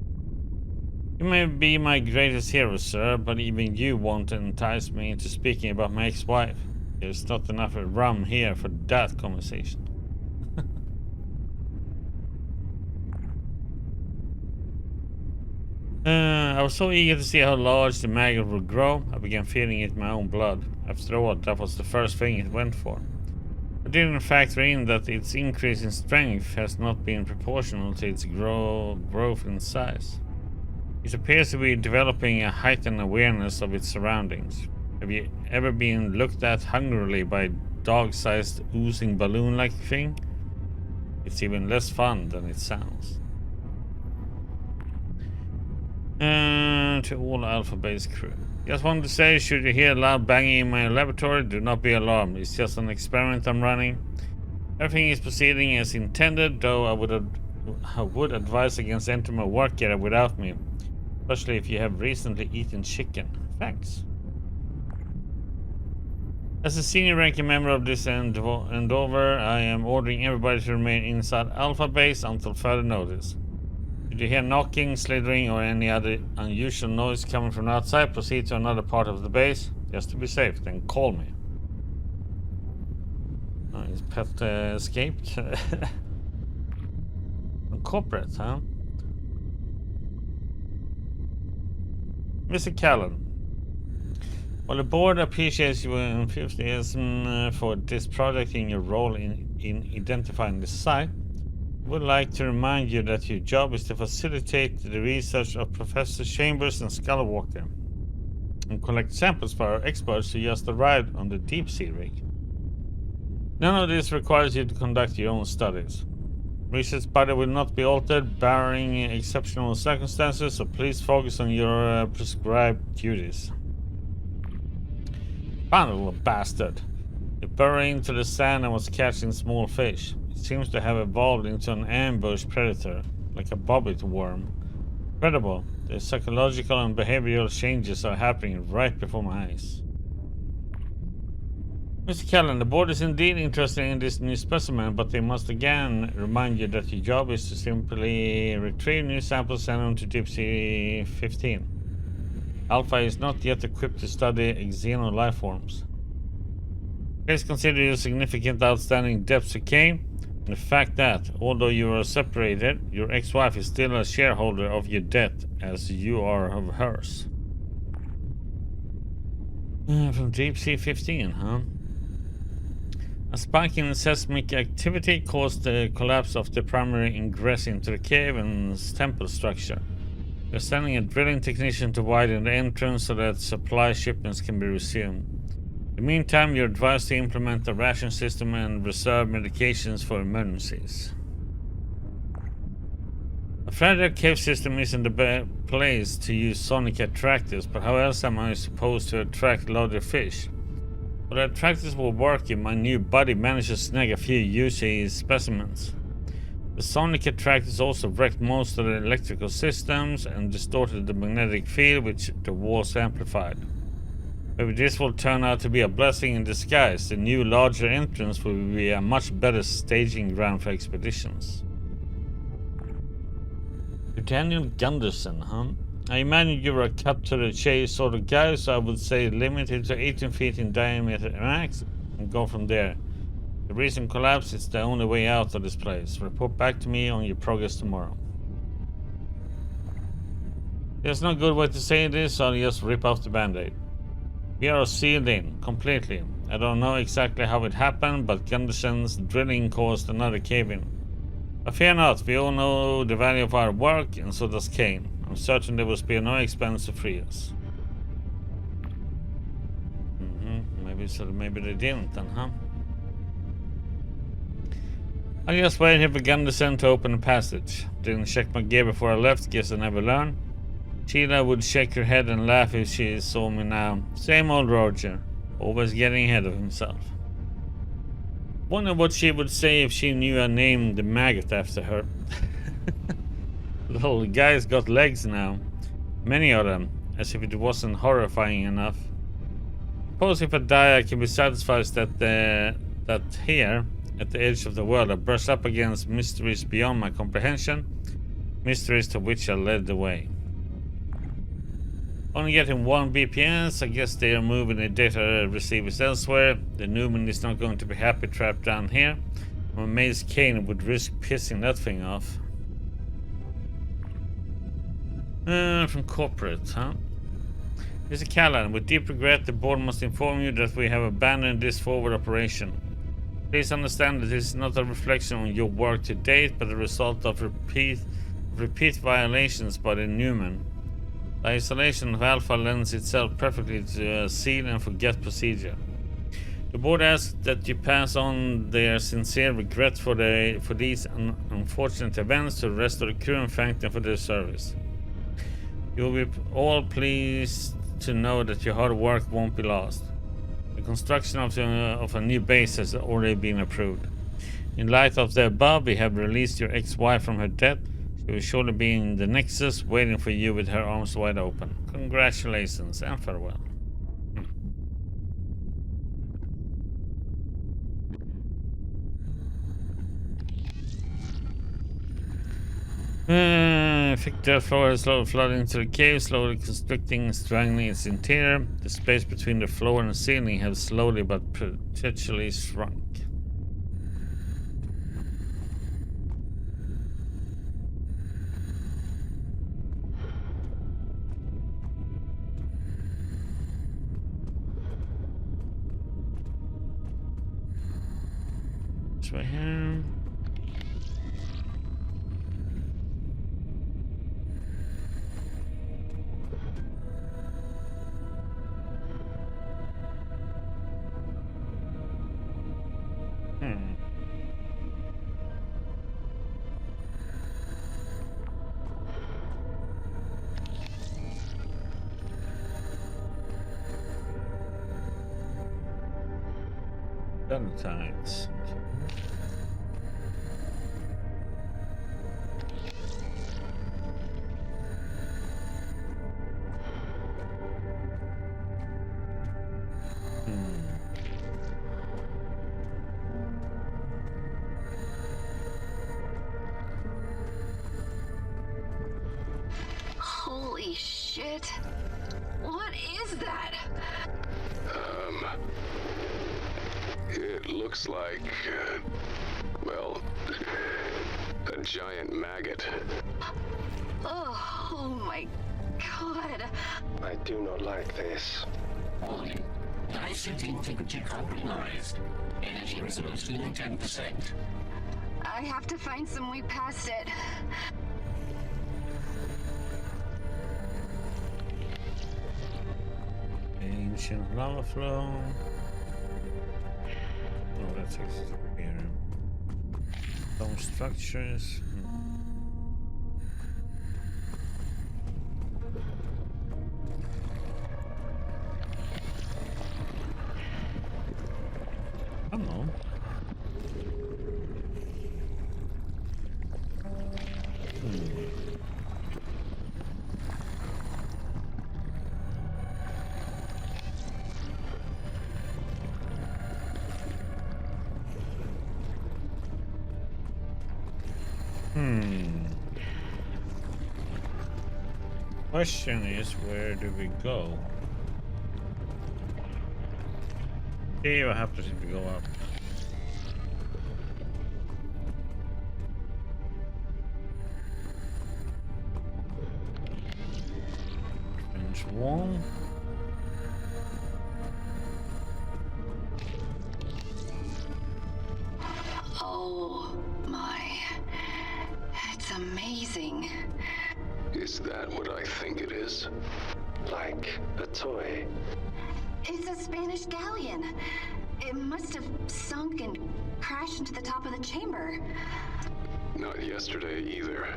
You may be my greatest hero, sir, but even you won't entice me into speaking about my ex-wife. There's not enough rum here for that conversation. I was so eager to see how large the maggot would grow, I began feeding it my own blood. After all, that was the first thing it went for. I didn't factor in that its increase in strength has not been proportional to its growth in size. It appears to be developing a heightened awareness of its surroundings. Have you ever been looked at hungrily by a dog-sized oozing balloon-like thing? It's even less fun than it sounds. To all Alpha Base crew. Just wanted to say, should you hear loud banging in my laboratory, do not be alarmed. It's just an experiment I'm running. Everything is proceeding as intended, though I would advise against entering my work area without me, especially if you have recently eaten chicken. Thanks. As a senior ranking member of this endeavor, I am ordering everybody to remain inside Alpha Base until further notice. If you hear knocking, slithering, or any other unusual noise coming from outside, proceed to another part of the base, just to be safe, then call me. Oh, his pet escaped. From corporate, huh? Mr. Callan. While the board appreciates your enthusiasm for this project in your role in identifying the site, I would like to remind you that your job is to facilitate the research of Professor Chambers and Skullwalker and collect samples for our experts who just arrived on the deep sea rig. None of this requires you to conduct your own studies. Research body will not be altered barring exceptional circumstances, so please focus on your prescribed duties. Found a little bastard. It burrowed into the sand and was catching small fish. It seems to have evolved into an ambush predator, like a bobbit worm. Incredible. The psychological and behavioral changes are happening right before my eyes. Mr. Callan, the board is indeed interested in this new specimen, but they must again remind you that your job is to simply retrieve new samples and send them to Deep Sea 15. Alpha is not yet equipped to study xeno life forms. Please consider your significant outstanding debts to Kane, and the fact that, although you are separated, your ex-wife is still a shareholder of your debt, as you are of hers. From Deep Sea 15, huh? A spike in seismic activity caused the collapse of the primary ingress into the cave and temple structure. We're sending a drilling technician to widen the entrance so that supply shipments can be resumed. In the meantime, you're advised to implement a ration system and reserve medications for emergencies. A fragile cave system isn't the best place to use sonic attractors, but how else am I supposed to attract larger fish? For the attractors will work if my new buddy manages to snag a few UC specimens. The sonic attractors also wrecked most of the electrical systems and distorted the magnetic field which the walls amplified. Maybe this will turn out to be a blessing in disguise. The new larger entrance will be a much better staging ground for expeditions. Daniel Gunderson, huh? I imagine you were a cut to the chase sort of guy, so I would say limit it to 18 feet in diameter max and go from there. The recent collapse is the only way out of this place. Report back to me on your progress tomorrow. There's no good way to say this, so I'll just rip off the band-aid. We are sealed in, completely. I don't know exactly how it happened, but Gunderson's drilling caused another cave-in. But fear not, we all know the value of our work, and so does Kane. I'm certain there will be no expense to free us. Maybe they didn't then, huh? I just waited here for Gunderson to open the passage. Didn't check my gear before I left, guess I never learned. Sheila would shake her head and laugh if she saw me now. Same old Roger, always getting ahead of himself. Wonder what she would say if she knew I named the maggot after her. The whole guy's got legs now. Many of them, as if it wasn't horrifying enough. Suppose if I die I can be satisfied that here, at the edge of the world, I brush up against mysteries beyond my comprehension, mysteries to which I led the way. Only getting 1 BPS, I guess they are moving the data receivers elsewhere. The Newman is not going to be happy trapped down here. I'm amazed Kane would risk pissing that thing off. From corporate, huh? Mr. Callan, with deep regret, the board must inform you that we have abandoned this forward operation. Please understand that this is not a reflection on your work to date, but a result of repeat violations by the Newman. The isolation of Alpha lends itself perfectly to a seal and forget procedure. The board asks that you pass on their sincere regret for these unfortunate events to the rest of the crew and thank them for their service. You will be all pleased to know that your hard work won't be lost. The construction of a new base has already been approved. In light of the above, we have released your ex-wife from her death. She will surely be in the Nexus, waiting for you with her arms wide open. Congratulations and farewell. Thick dirt floor is slowly flooding into the cave, slowly constricting and strangling its interior. The space between the floor and the ceiling has slowly but perpetually shrunk. This way here. Sometimes. Holy shit. What is that? It looks like, well, a giant maggot. Oh my god. I do not like this. Warning. Dicet integrity compromised. Energy reserves only 10%. I have to find some way past it. Ancient lava flow. Oh, that takes us to here. Some structures. I don't know. Question is, where do we go? Okay, what happens if we go up? French wall. Oh my. It's amazing. Is that what I think it is? Like a toy. It's a Spanish galleon. It must have sunk and crashed into the top of the chamber. Not yesterday either.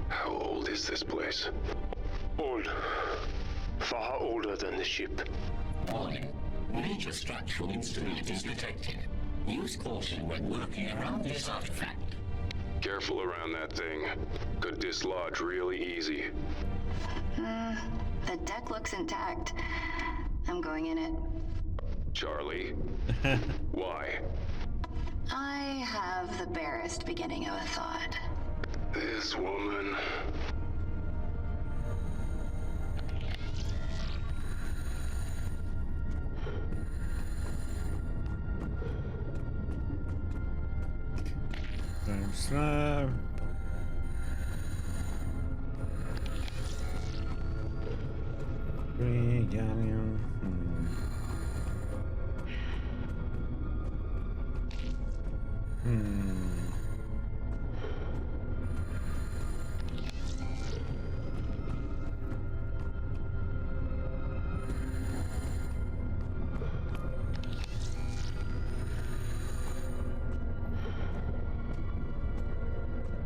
How old is this place? Old. Far older than the ship. Warning. Major structural instabilities detected. Use caution when working around this artifact. Careful around that thing. Could dislodge really easy. The deck looks intact. I'm going in it. Charlie? Why? I have the barest beginning of a thought. This woman... Slab. Free galleon.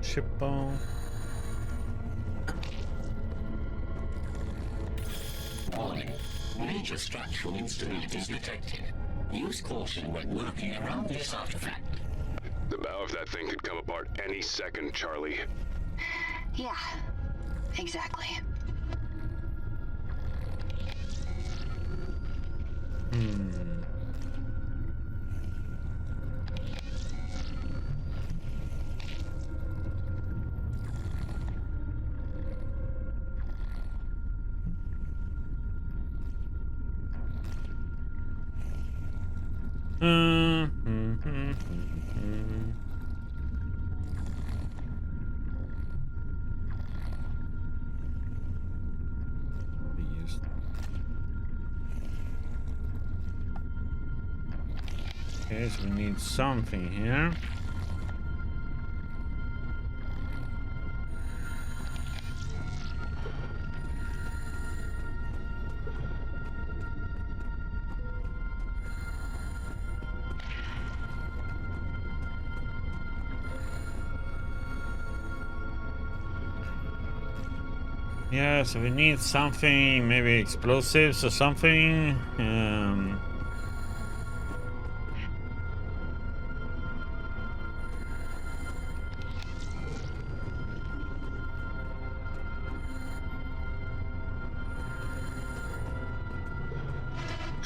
Shippo. Warning. Major structural instabilities detected. Use caution when working around this artifact. The above that thing could come apart any second, Charlie. Yeah, exactly. Okay, so we need something here. Yeah, so we need something, maybe explosives or something.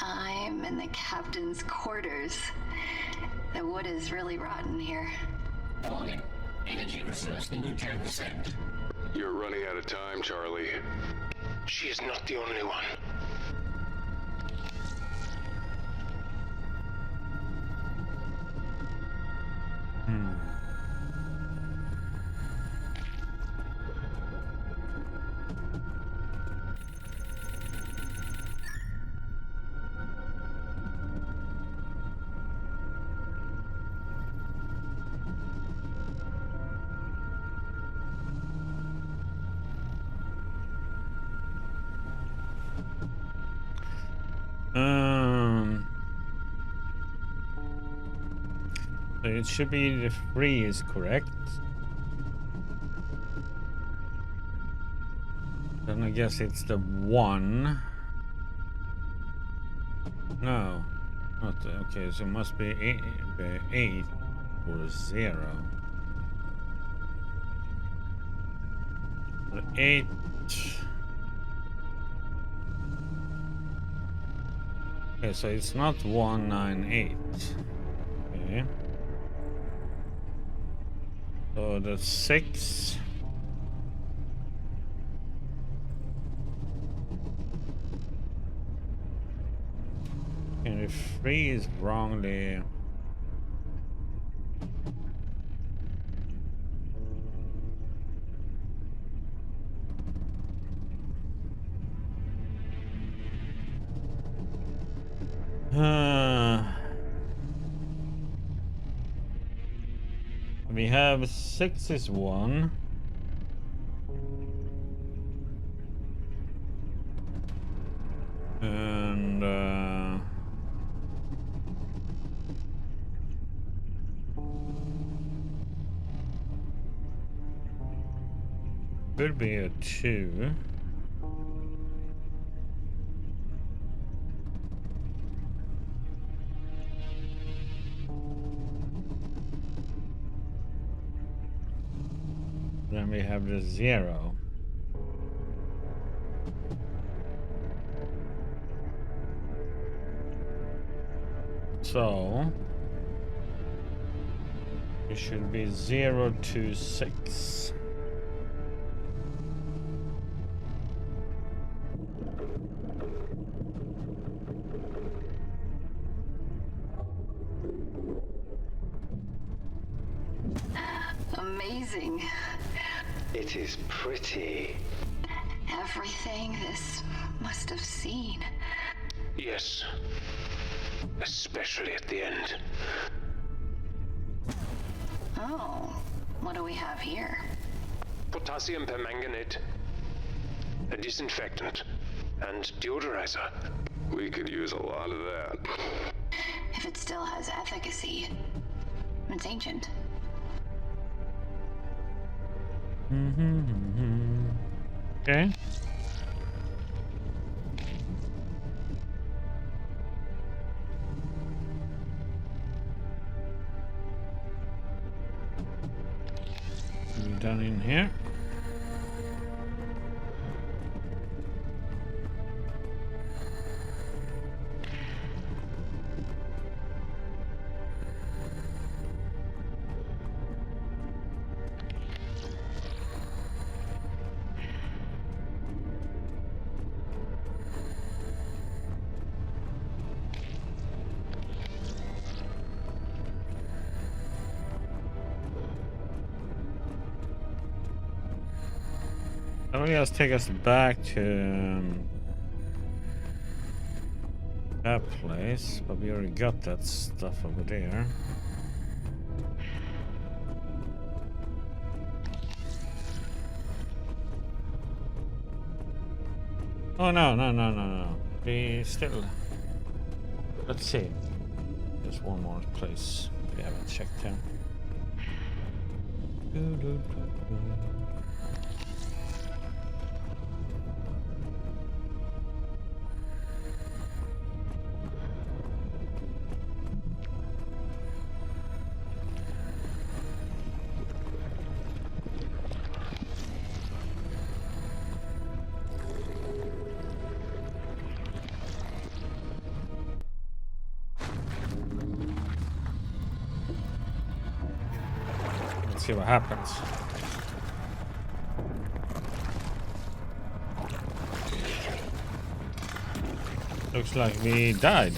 I'm in the captain's quarters. The wood is really rotten here. Warning. Energy reserves below 10%. You're running out of time, Charlie. She is not the only one. So it should be the 3 is correct. Then I guess it's the 1. No, not the, okay. So it must be 8, the 8 or 0. The 8. Okay, so it's not 198. Okay. So the 6. And the 3 is wrongly. We have 6 is 1. And could be a 2. Then we have the 0. So it should be 0 to 6. Amazing. It is pretty. Everything this must have seen. Yes. Especially at the end. Oh, what do we have here? Potassium permanganate. A disinfectant. And deodorizer. We could use a lot of that. If it still has efficacy, it's ancient. Okay. Down in here. That will just take us back to that place, but we already got that stuff over there. Oh no. We still. Let's see. There's one more place we haven't checked out. See what happens. Looks like we died.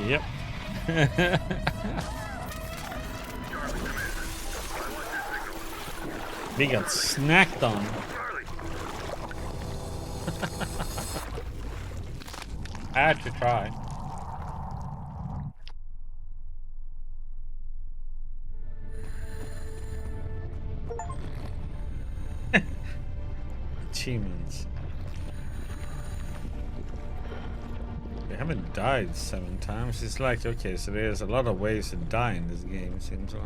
Yep. We got snacked on. I had to try. Achievements. We haven't died 7 times. It's like, okay, so there's a lot of ways to die in this game, it seems like.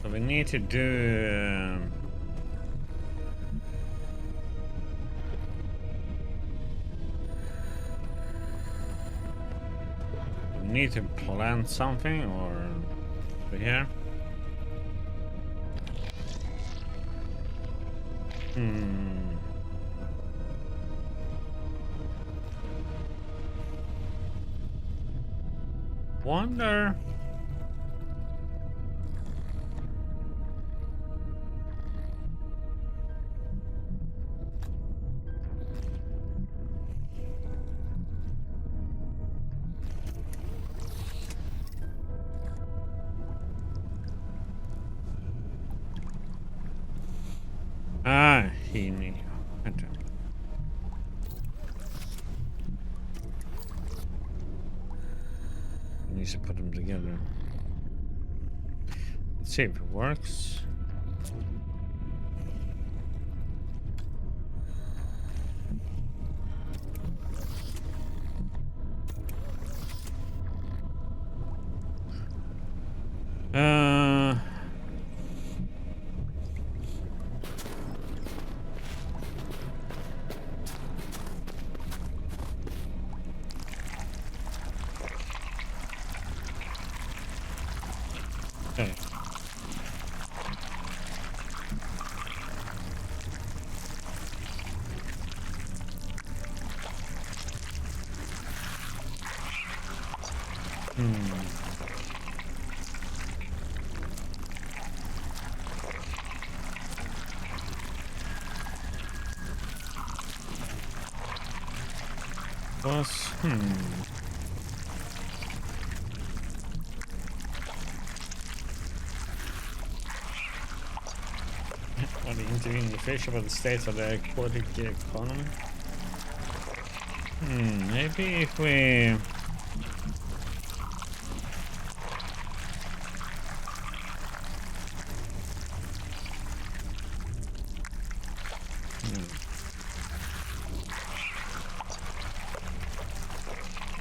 So we need to do we need to plant something or over here. Wonder. Ah, he knew. Enter. He needs to put them together. Let's see if it works. Okay. Was What the intervening fish about the state of the aquatic economy? Maybe if we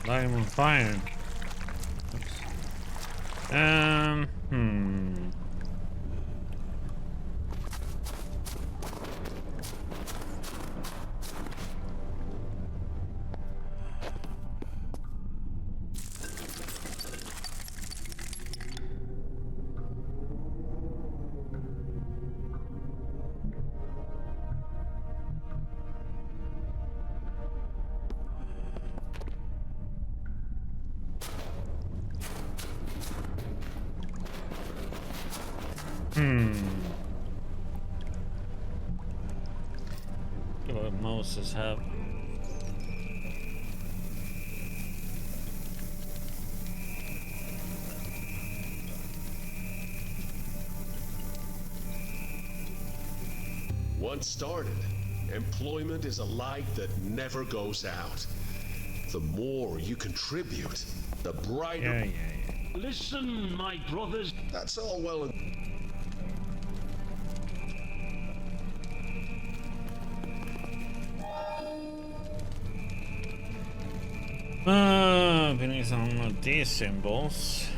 light him on fire. What Moses have? Once started, employment is a light that never goes out. The more you contribute, the brighter. Yeah. Listen, my brothers. That's all well and we need some of these symbols.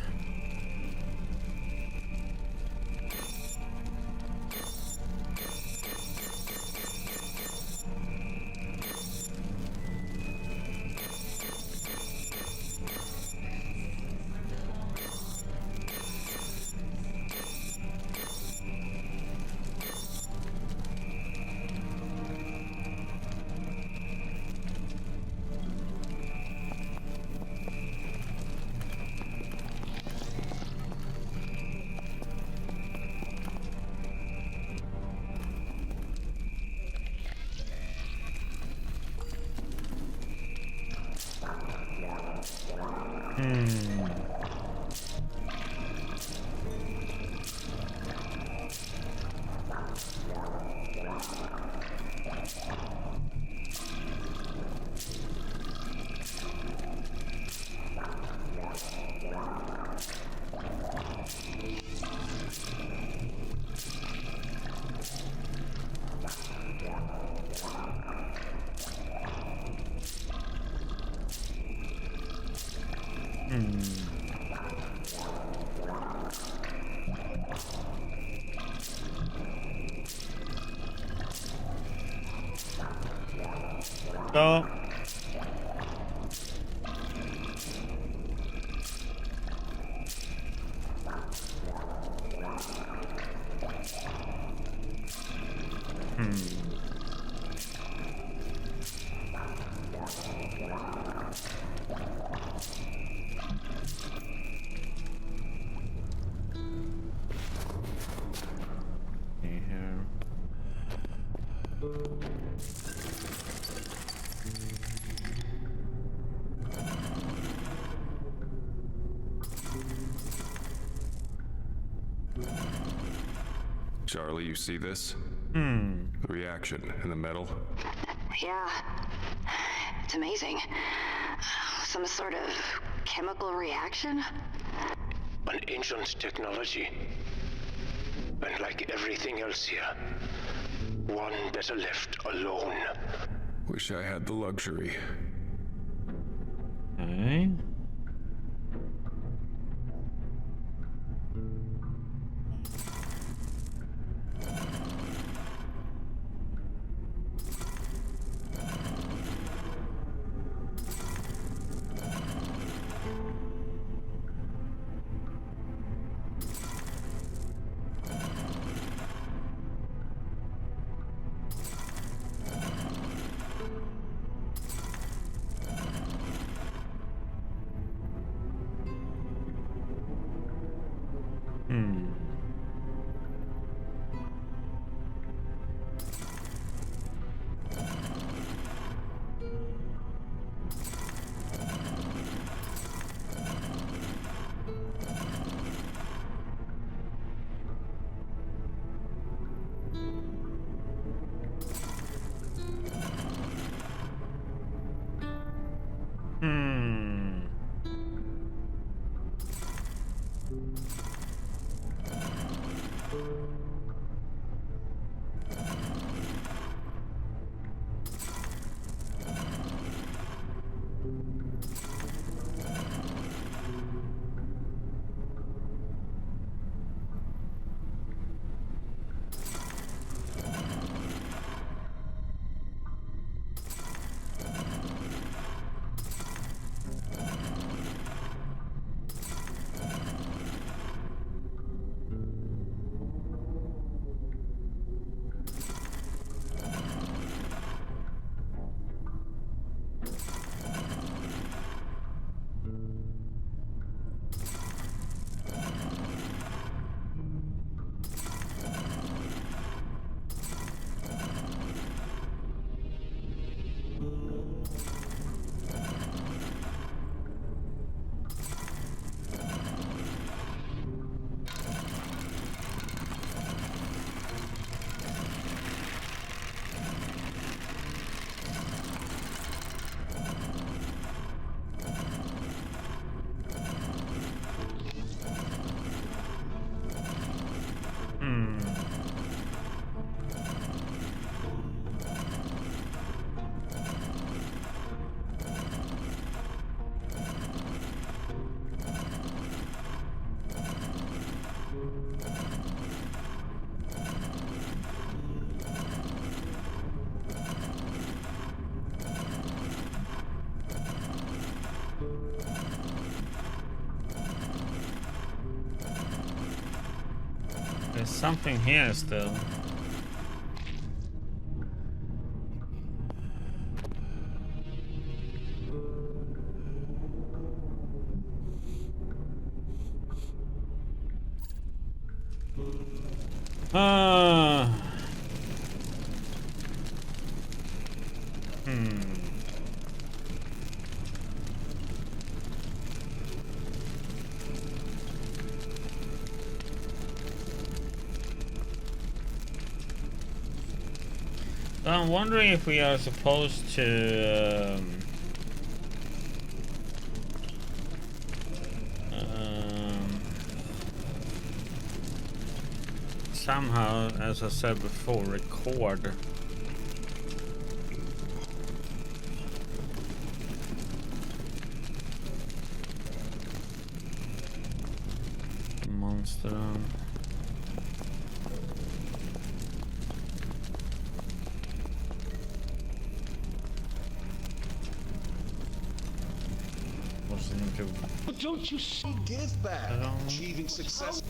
Go. Charlie, you see this? Hmm. The reaction in the metal? Yeah. It's amazing. Some sort of chemical reaction? An ancient technology. And like everything else here, one better left alone. Wish I had the luxury. Okay. Hmm. There's something here still. I'm wondering if we are supposed to somehow, as I said before, record monster. But don't you see? Give back. Achieving success.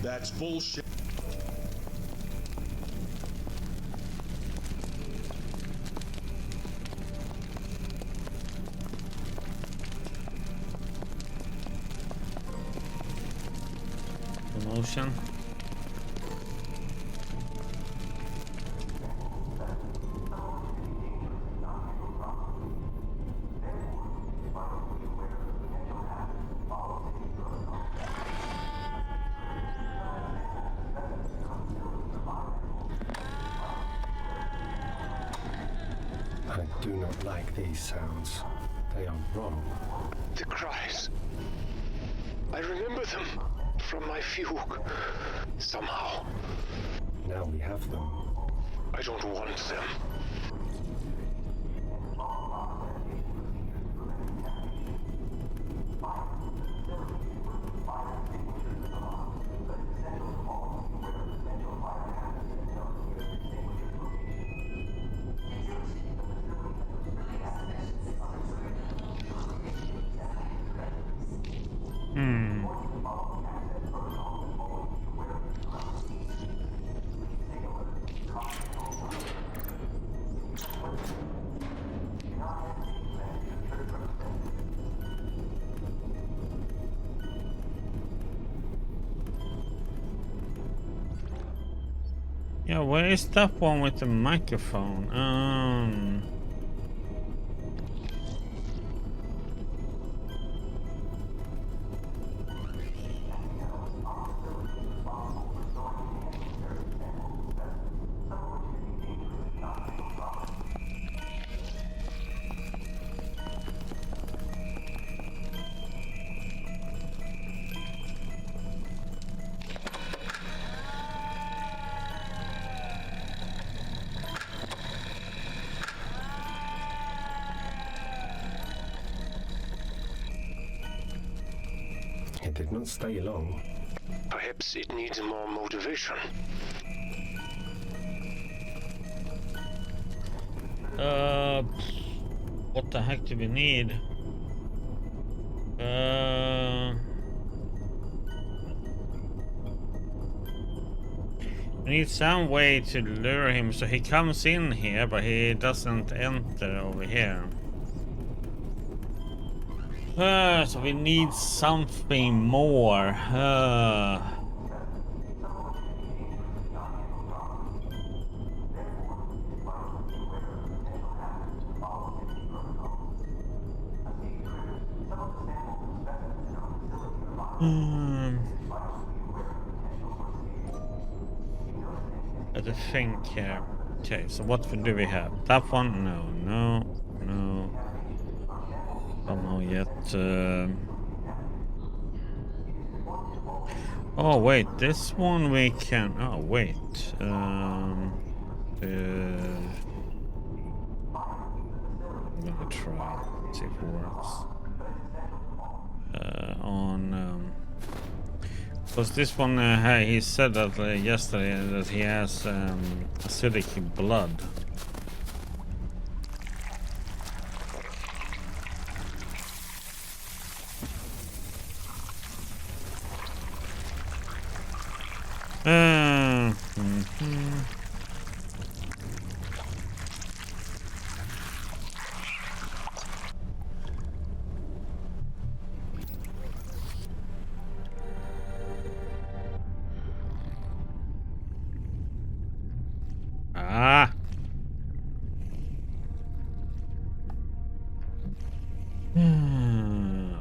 That's bullshit. Promotion. I do not like these sounds. They are wrong. The cries. I remember them from my fugue. Somehow. Now we have them. I don't want them. Yeah, where is that one with the microphone? It did not stay long. Perhaps it needs more motivation. What the heck do we need? We need some way to lure him so he comes in here, but he doesn't enter over here. So we need something more. I have to think here. Okay, so what do we have? That one? No. Somehow yet. Oh wait, this one we can. Oh wait. I'm gonna try. See if it works. Because this one, he said that yesterday that he has acidic blood.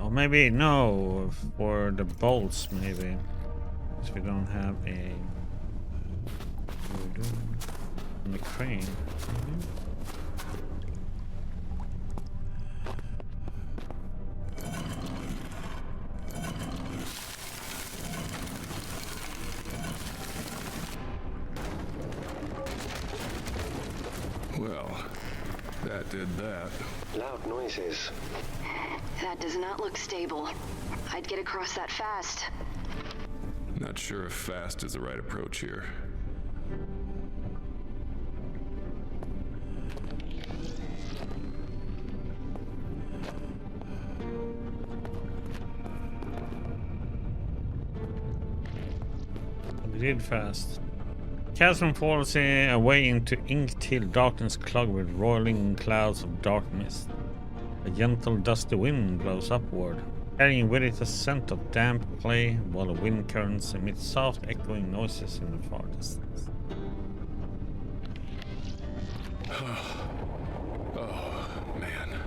Or maybe no, for the bolts maybe, because we don't have a on the crane. Well, that did that. Loud noises. That does not look stable. I'd get across that fast. Not sure if fast is the right approach here. We did fast. Chasm falls away into ink-till darkness clogged with roiling clouds of dark mist. A gentle dusty wind blows upward, carrying with it a scent of damp clay, while the wind currents emit soft echoing noises in the far distance. Oh, man.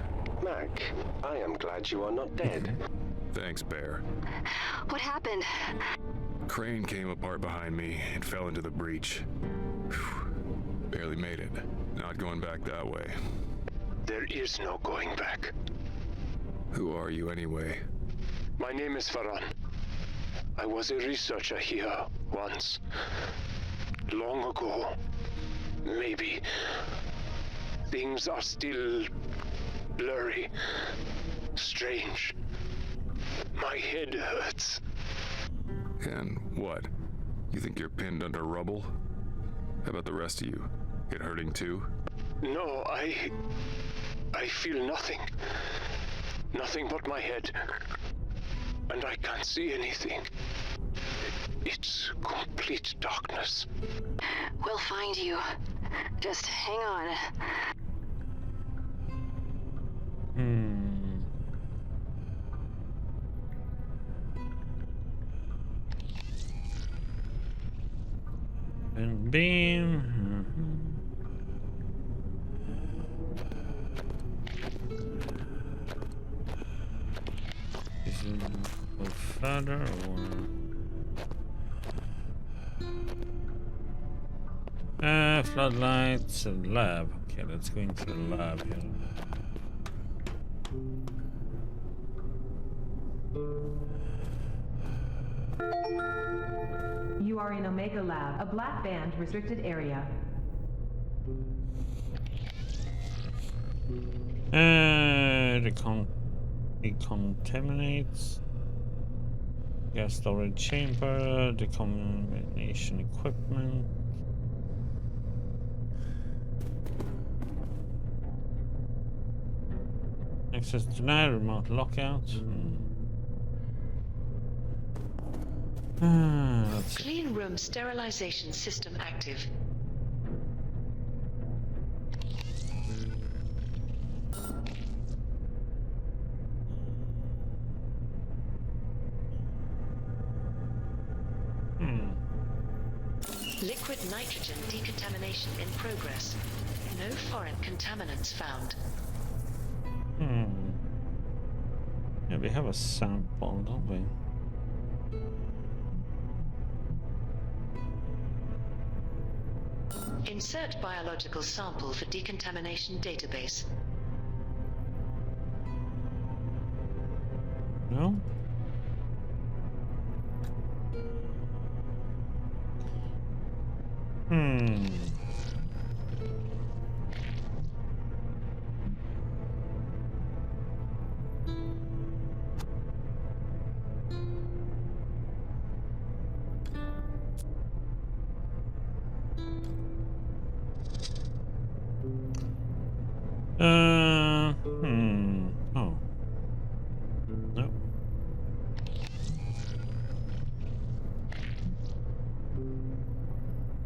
Mac, I am glad you are not dead. Thanks, Bear. What happened? Crane came apart behind me and fell into the breach. Whew. Barely made it. Not going back that way. There is no going back. Who are you anyway? My name is Farhan. I was a researcher here once. Long ago. Maybe. Things are still blurry. Strange. My head hurts. And what? You think you're pinned under rubble? How about the rest of you? It hurting too? No, I feel nothing. Nothing but my head. And I can't see anything. It's complete darkness. We'll find you. Just hang on. And beam. Is it go further or? Floodlights and lab. Okay, let's go into the lab here. You are in Omega Lab, a black band restricted area. It contaminates. Gas storage chamber, decontamination equipment. Access denied, remote lockout. Clean room sterilization system active. Liquid nitrogen decontamination in progress. No foreign contaminants found. Yeah, we have a sample, don't we? Insert biological sample for decontamination database. No? Oh. No.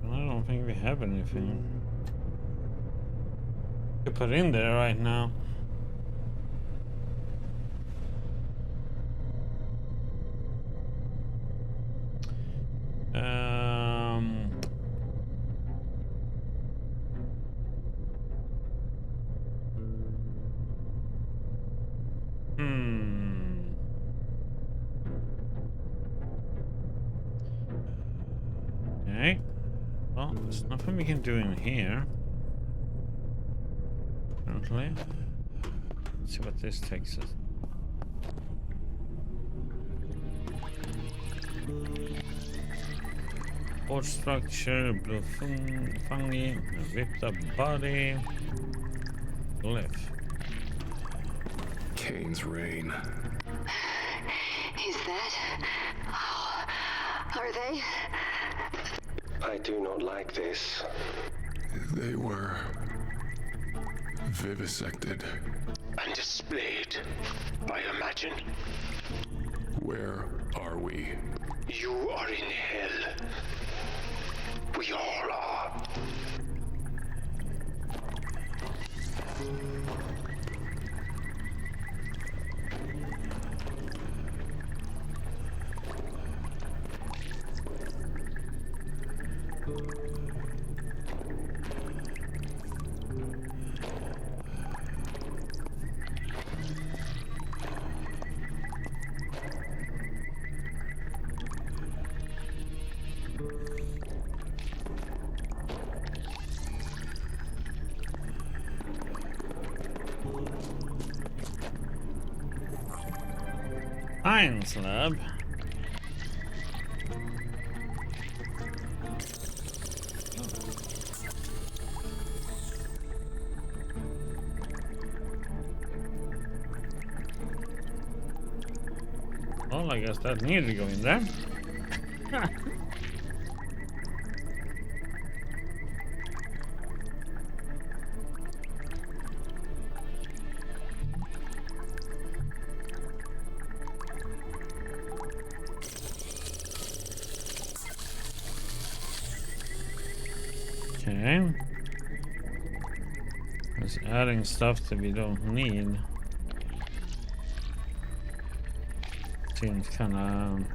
I don't think we have anything to put in there right now. Okay. Well, there's nothing we can do in here. Apparently. Let's see what this takes us. Board structure, blue fungi, ripped up body, glyph. Kane's rain. Is that? Oh, are they? I do not like this. They were vivisected. And displayed, I imagine. Where are we? You are in hell. We all are. Science lab. Well, I guess that needed to go in there. Okay. Just adding stuff that we don't need. Seems kind of...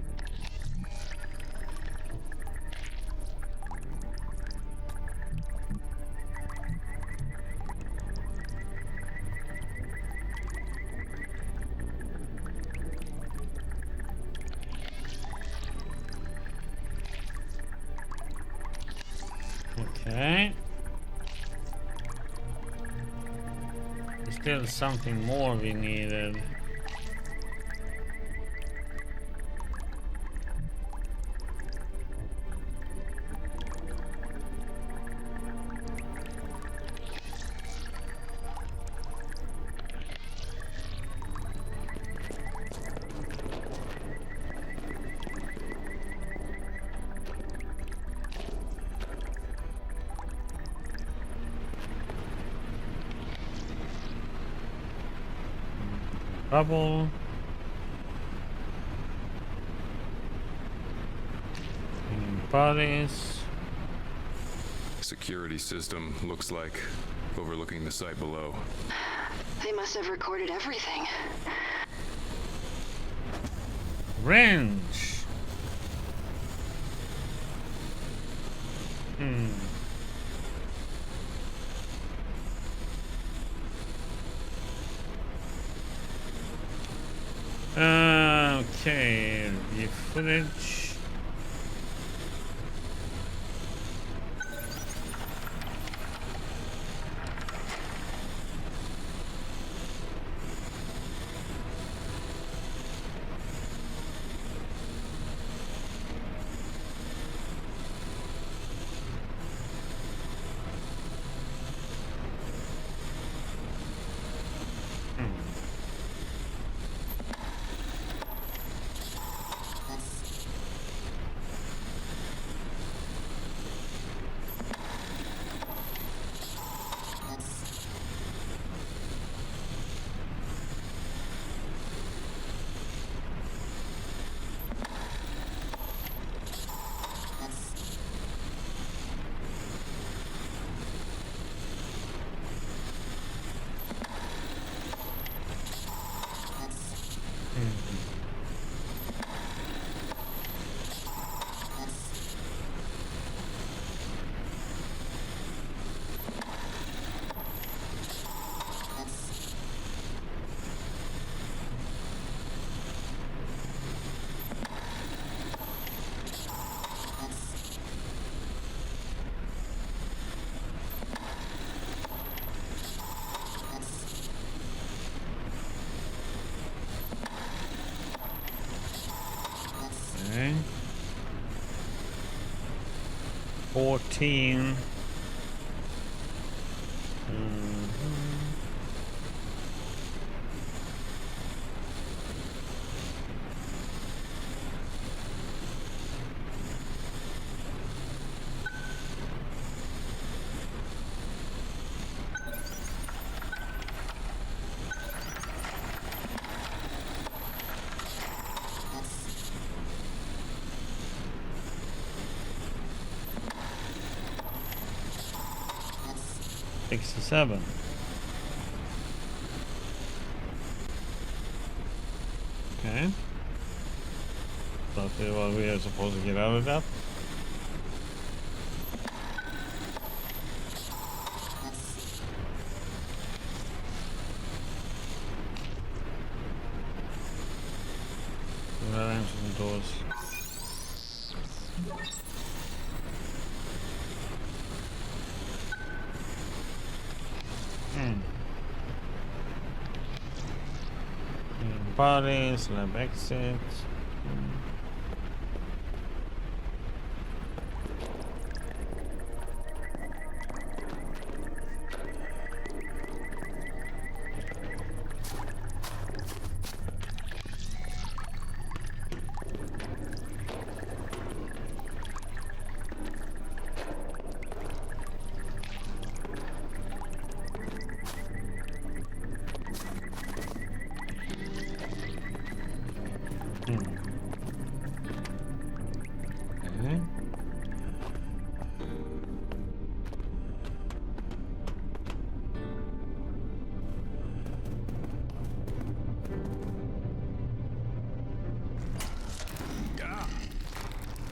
Okay. There's still something more we needed. bubble. Bodies. Security system looks like overlooking the site below. They must have recorded everything. Wrench. Okay, review footage. Okay. 14. Seven. Okay. That's what we are supposed to get out of that. That answers the doors. Bodies, lab exit.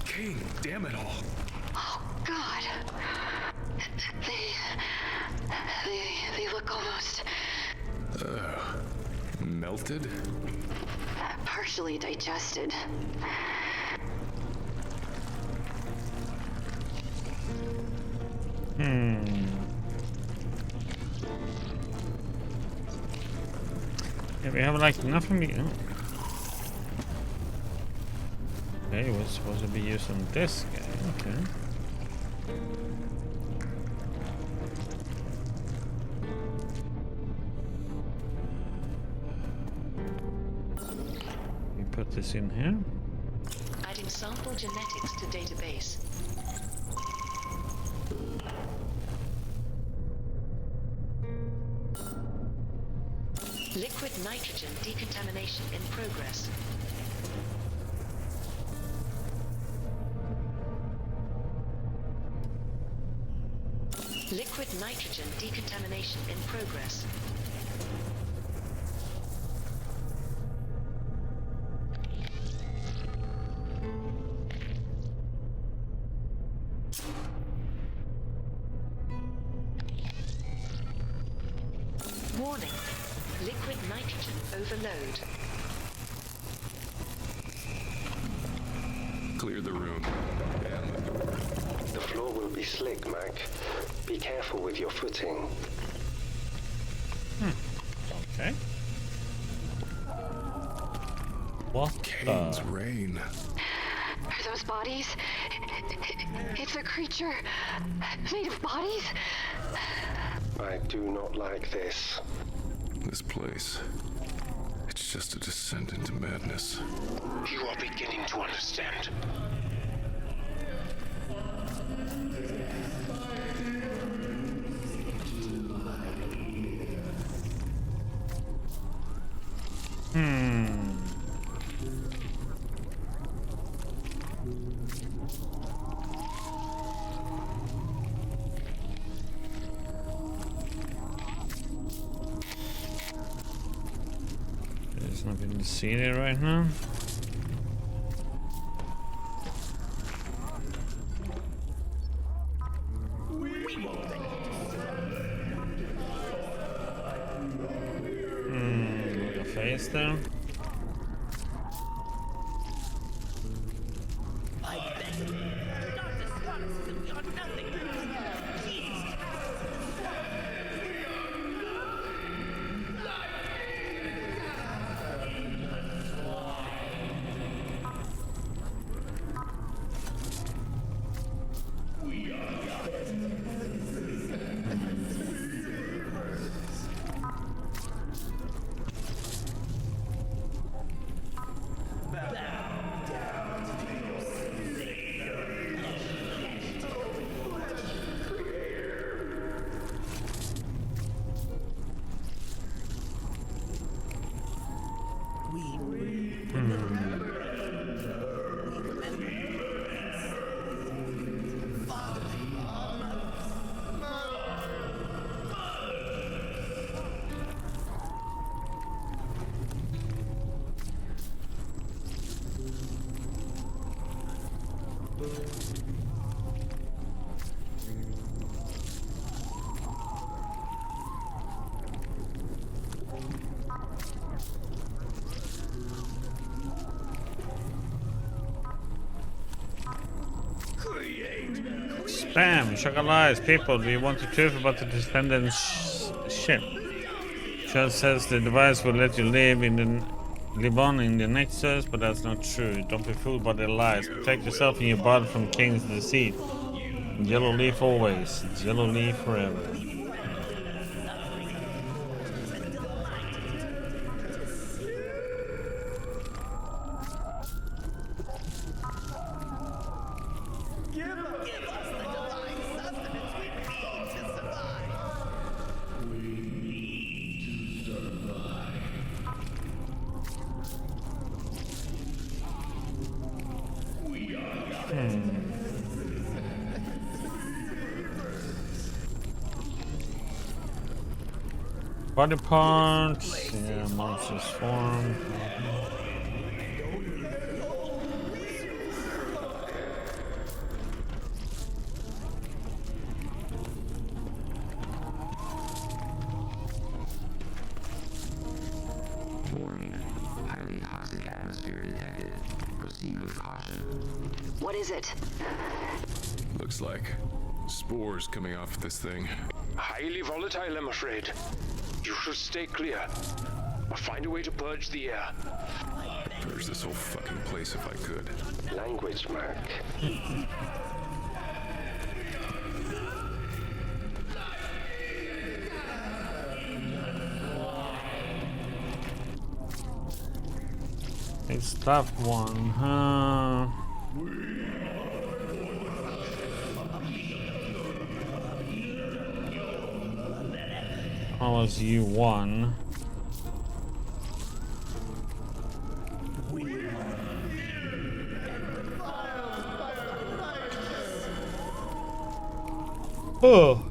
King, damn it all. Oh, God. They look almost... Melted? partially digested. Yeah, we have like nothing. Okay, we're supposed to be using this guy. Okay. We put this in here. Adding sample genetics to database. Liquid nitrogen decontamination in progress. Liquid nitrogen decontamination in progress. Warning. Liquid nitrogen overload. Clear the room. The floor will be slick, Mac. Be careful with your footing. Okay. What Kane's rain. Are those bodies? It's a creature made of bodies? I do not like this. This place. It's just a descent into madness. You are beginning to understand. There's nothing to see there right now. Look at face there. Spam, Chocolize, people, do you want the truth about the defendant's ship? Charles says the device will let you live on in the Nexus, but that's not true. Don't be fooled by their lies. Protect yourself and your body from King's deceit. Yellow Leaf always. Yellow Leaf forever. Body parts, yeah, monsters form. Warning. Highly toxic atmosphere detected. Proceed with caution. What is it? Looks like spores coming off this thing. Highly volatile, I'm afraid. You should stay clear. Or find a way to purge the air. Purge this whole fucking place if I could. Language, Mac. It's tough one, huh? How was you one? Oh.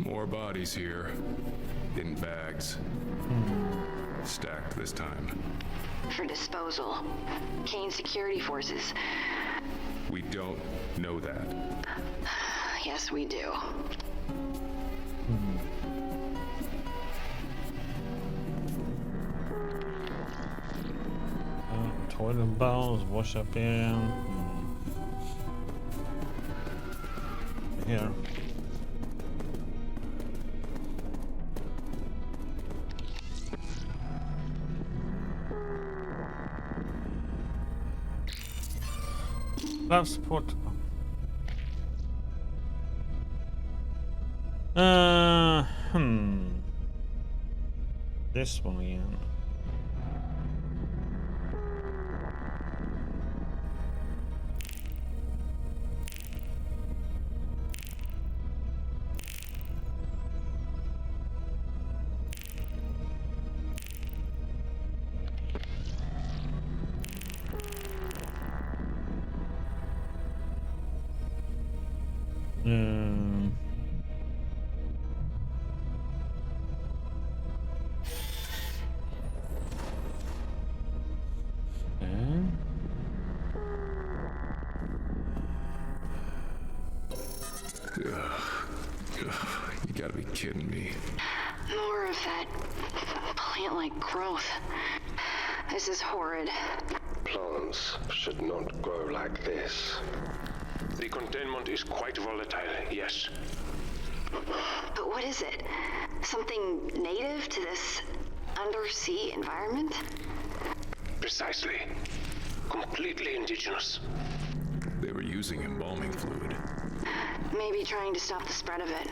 More bodies here. In bags. Stacked this time. For disposal. Kane security forces. We don't know that. Yes, we do. Toilet bowls, wash up area. Here. Life support. This one again. You gotta be kidding me. More of that plant-like growth. This is horrid. Plants should not grow like this. The containment is quite volatile, yes. But what is it? Something native to this undersea environment? Precisely. Completely indigenous. They were using embalming fluid. Maybe trying to stop the spread of it.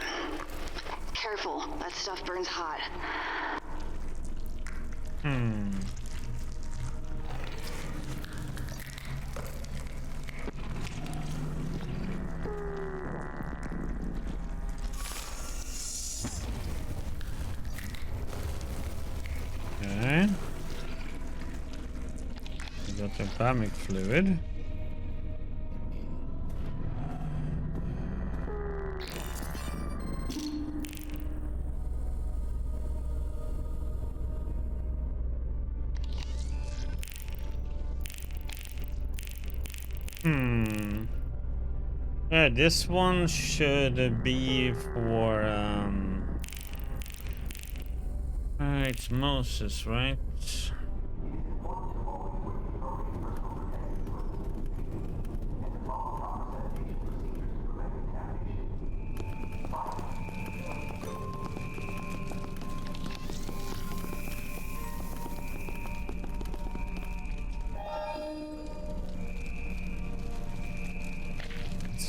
Careful, that stuff burns hot. Okay. We got embalming fluid. Yeah, this one should be for it's Moses, right?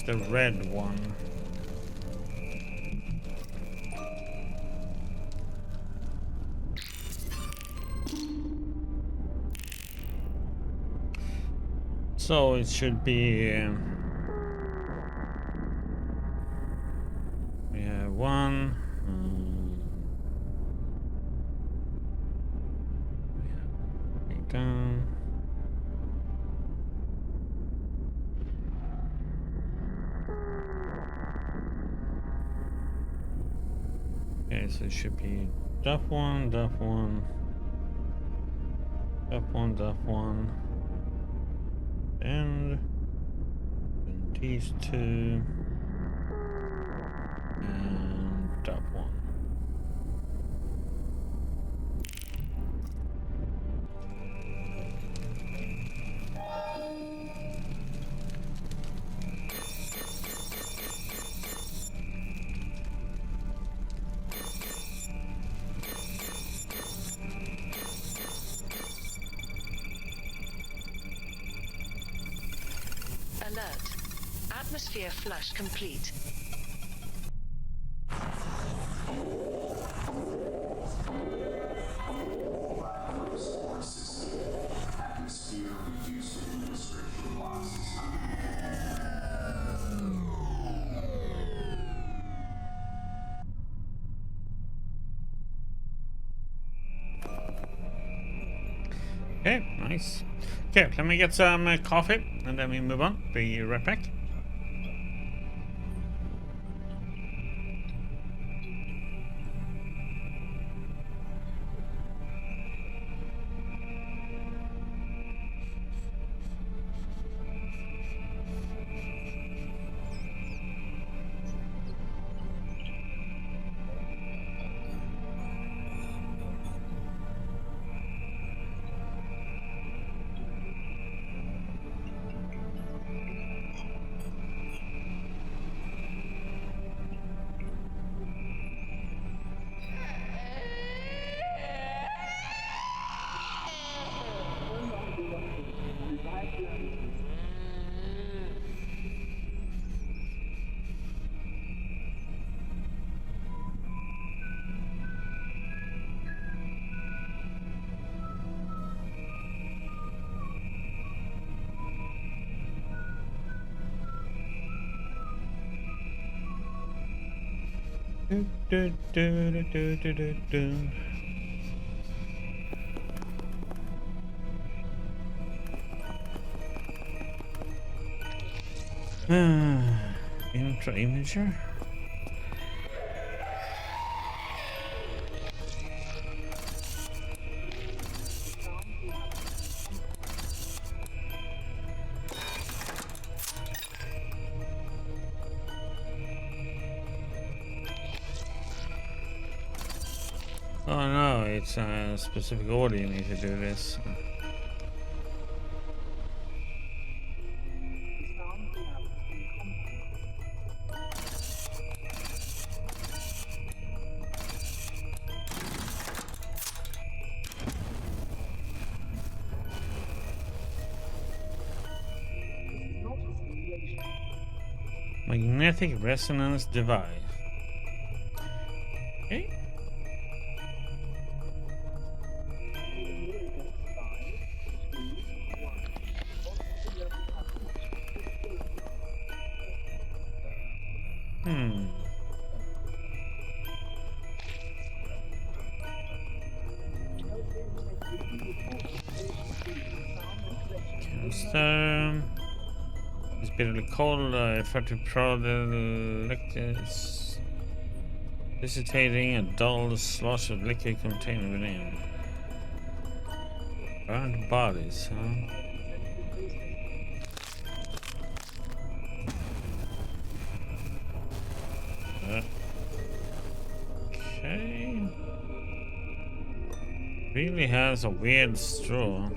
The red one. So it should be we have one. Down. Okay, so it should be that one, That one. And these two. And that one. Alert. Atmosphere flush complete. Okay, nice. Okay, let me get some coffee and then we move on. Be right back. Intra imager. Oh no, it's a specific order you need to do this. Magnetic resonance device. Okay. Canister. It's bitterly cold. Effective product is dissipating a dull slosh of liquid contained within. Burned bodies, huh? Okay. Really has a weird straw.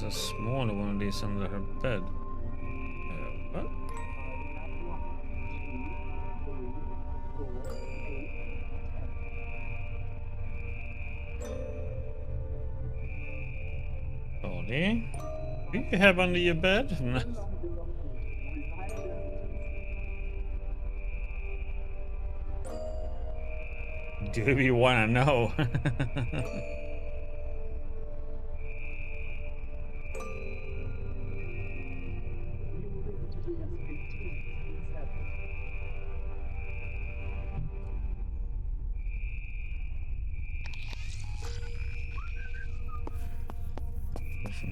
A smaller one of these under her bed. What? Body? What do you have under your bed? Do we want to know?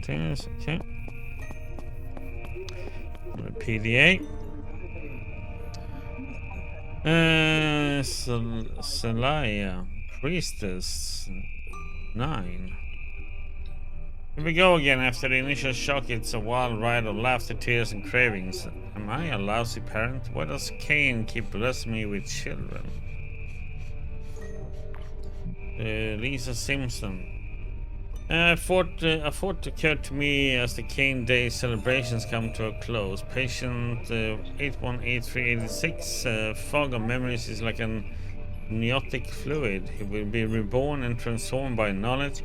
Continues, okay. PDA. Celaya, Priestess 9. Here we go again. After the initial shock, it's a wild ride of laughter, tears, and cravings. Am I a lousy parent? Why does Cain keep blessing me with children? Lisa Simpson. A thought occurred to me as the Cain Day celebrations come to a close. Patient 818386, fog of memories is like an amniotic fluid. He will be reborn and transformed by knowledge,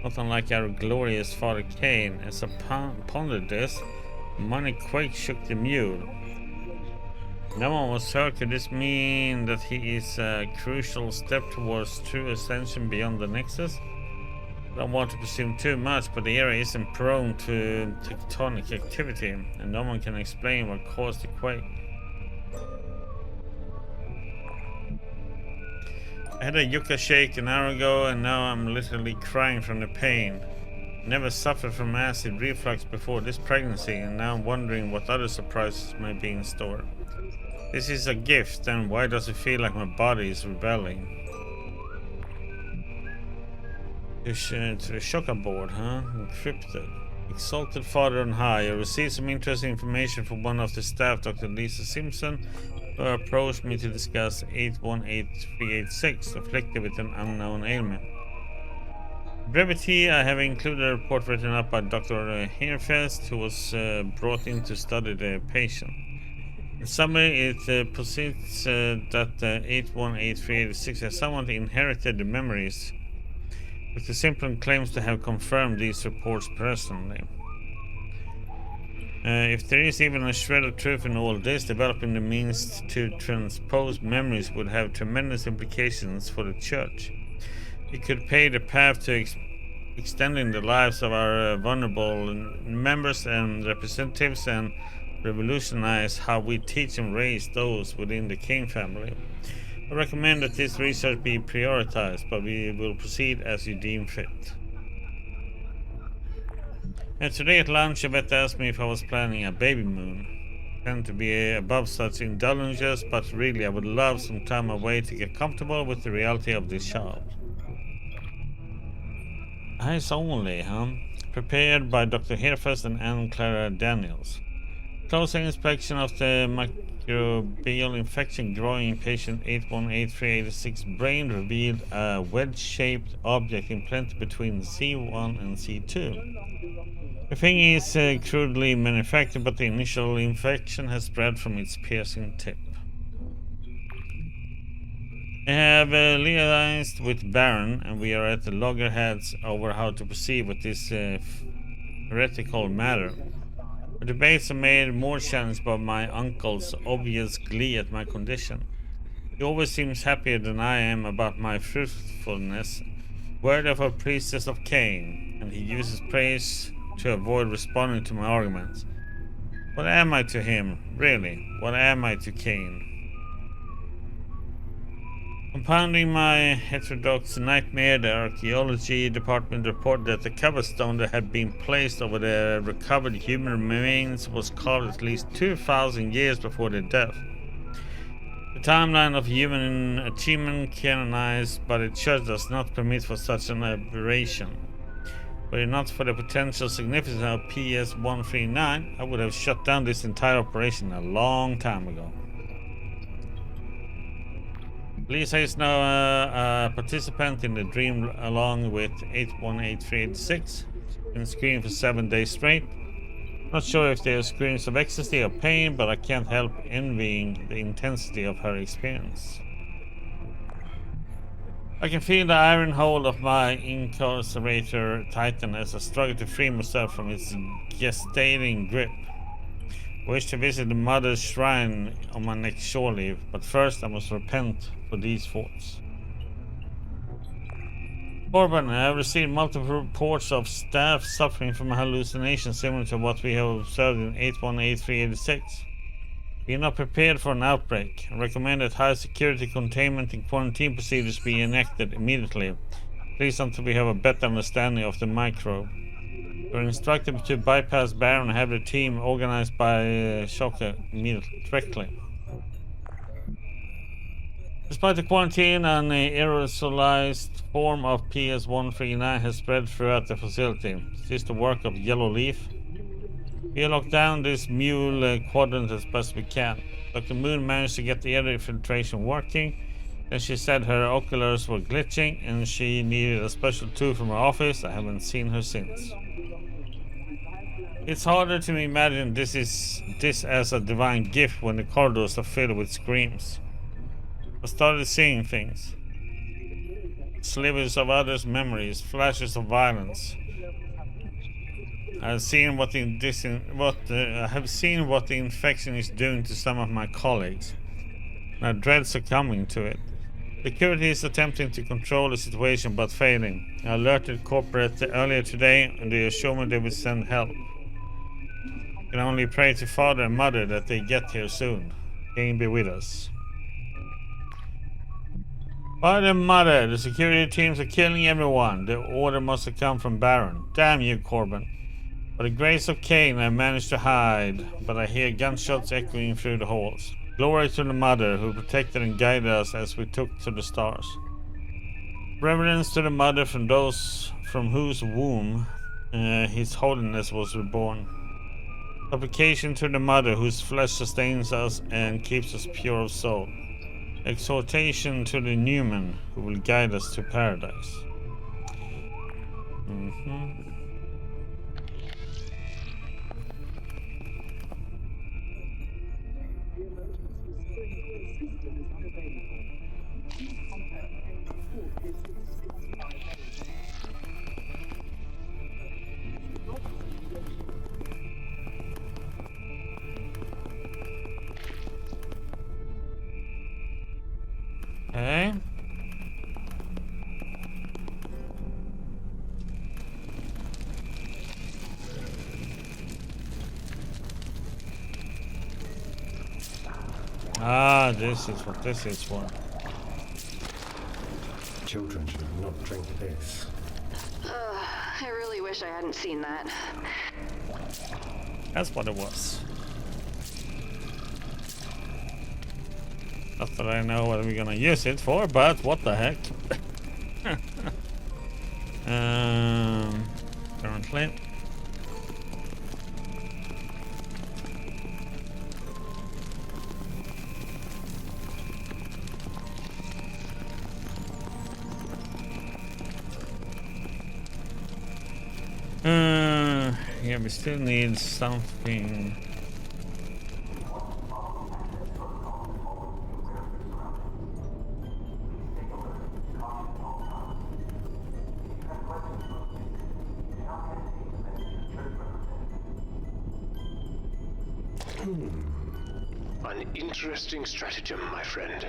not unlike our glorious father Cain. As I pondered this, money quake shook the mule. No one was hurt. Could this mean that he is a crucial step towards true ascension beyond the Nexus? I don't want to presume too much, but the area isn't prone to tectonic activity, and no one can explain what caused the quake. I had a yucca shake an hour ago, and now I'm literally crying from the pain. Never suffered from acid reflux before this pregnancy, and now I'm wondering what other surprises may be in store. This is a gift, then why does it feel like my body is rebelling? To the shocker board, huh? Encrypted. Exalted Father on high. I received some interesting information from one of the staff, Dr. Lisa Simpson, who approached me to discuss 818386, afflicted with an unknown ailment. Brevity, I have included a report written up by Dr. Hirfest, who was brought in to study the patient. In summary, it posits that 818386 has somewhat inherited the memories, but the Simpson claims to have confirmed these reports personally. If there is even a shred of truth in all this, developing the means to transpose memories would have tremendous implications for the Church. It could pave the path to extending the lives of our vulnerable members and representatives, and revolutionize how we teach and raise those within the King family. I recommend that this research be prioritized, but we will proceed as you deem fit. And today at lunch, Yvette asked me if I was planning a baby moon. I tend to be above such indulgences, but really I would love some time away to get comfortable with the reality of this child. Eyes only, huh? Prepared by Dr. Herfest and Anne Clara Daniels. Closer inspection of the microbial infection growing in patient 818386 brain revealed a wedge-shaped object implanted between C1 and C2. The thing is crudely manufactured, but the initial infection has spread from its piercing tip. I have liaised with Baron, and we are at the loggerheads over how to proceed with this heretical matter. The debates are made more challenged by my uncle's obvious glee at my condition. He always seems happier than I am about my fruitfulness. Word of a priestess of Cain, and he uses praise to avoid responding to my arguments. What am I to him, really? What am I to Cain? Compounding my heterodox nightmare, the archaeology department reported that the cover stone that had been placed over the recovered human remains was carved at least 2,000 years before their death. The timeline of human achievement canonized by the Church does not permit for such an aberration. Were it not for the potential significance of PS-139, I would have shut down this entire operation a long time ago. Lisa is now a participant in the dream along with 818386. Been screaming for 7 days straight. Not sure if they are screams of ecstasy or pain, but I can't help envying the intensity of her experience. I can feel the iron hold of my incarcerator tighten as I struggle to free myself from its gestating grip. I wish to visit the mother's shrine on my next shore leave, but first I must repent for these thoughts. Corbin, I have received multiple reports of staff suffering from hallucinations similar to what we have observed in 818386. We are not prepared for an outbreak. I recommend that high security containment and quarantine procedures be enacted immediately, at least until we have a better understanding of the microbe. You're instructed to bypass Baron and have the team organized by Shocker immediately, directly. Despite the quarantine, an aerosolized form of PS-139 has spread throughout the facility. Is this the work of Yellow Leaf? We locked down this mule quadrant as best we can. Dr. Moon managed to get the air filtration working. Then she said her oculars were glitching and she needed a special tool from her office. I haven't seen her since. It's harder to imagine this as a divine gift when the corridors are filled with screams. I started seeing things. Slivers of others' memories, flashes of violence. I have seen what the infection is doing to some of my colleagues. And I dread succumbing to it. Security is attempting to control the situation but failing. I alerted corporate earlier today and they assured me they would send help. I can only pray to Father and Mother that they get here soon. May He be with us. Father and Mother, the security teams are killing everyone. The order must have come from Baron. Damn you, Corbin. By the grace of Cain, I managed to hide, but I hear gunshots echoing through the halls. Glory to the Mother who protected and guided us as we took to the stars. Reverence to the Mother from whose womb His Holiness was reborn. Supplication to the Mother whose flesh sustains us and keeps us pure of soul. Exhortation to the Newman who will guide us to paradise. Okay. Ah, this is what this is for. Children should not drink this. I really wish I hadn't seen that. That's what it was. Not that I know what we're gonna use it for, but what the heck. Currently. Yeah, we still need something. An interesting stratagem, my friend.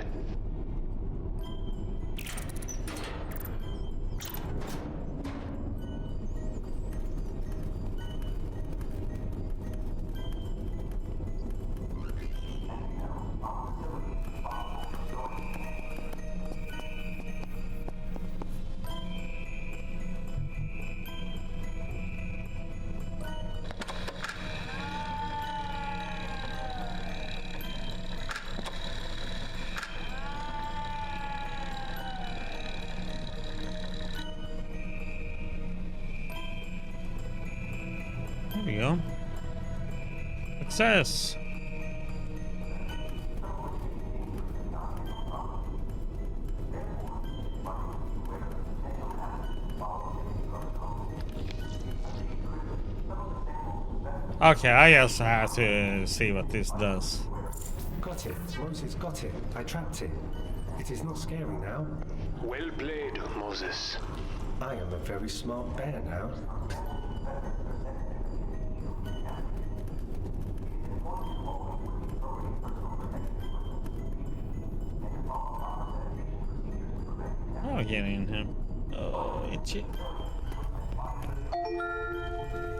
There we go. Success! Okay, I also have to see what this does. Got it. Moses got it. I trapped it. It is not scary now. Well played, Moses. I am a very smart bear now. Oh, get in here. Oh, itchy.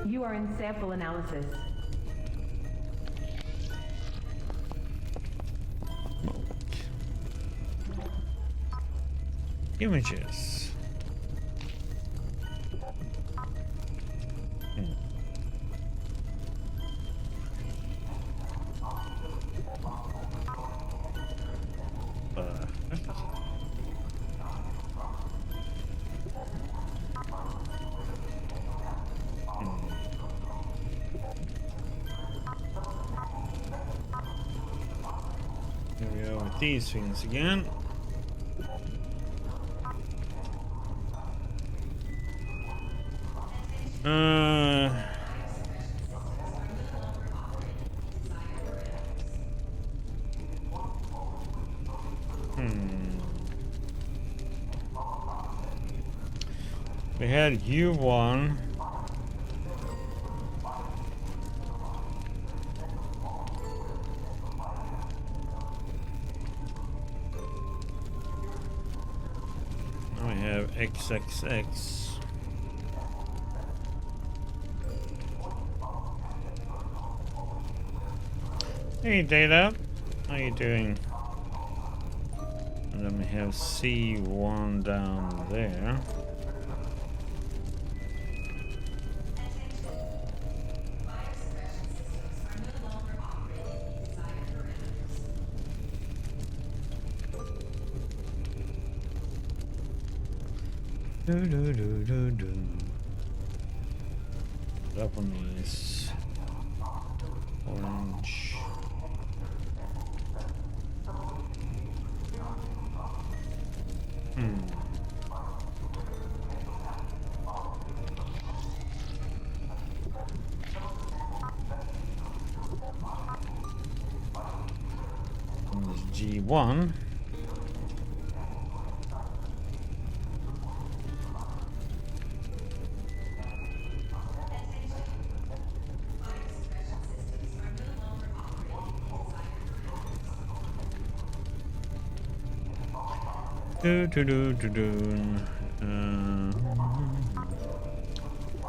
You are in sample analysis. Images. these things again. We had U1. Now we have XXX. Hey Data, how you doing? And then we have C1 down there. That one is orange. G1.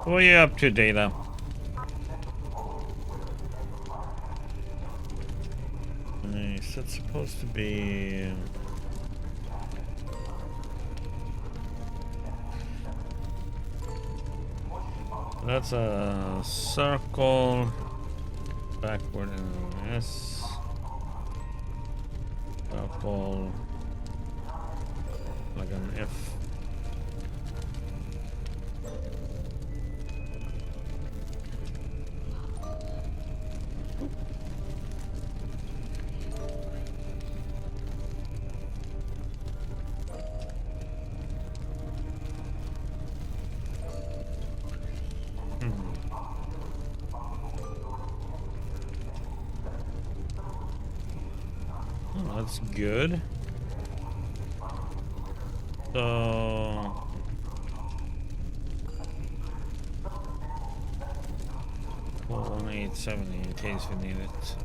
What are you up to, Data? Is that supposed to be? That's a circle backward in S. Circle like an F. Oh, that's good. So 41870 in case we need it.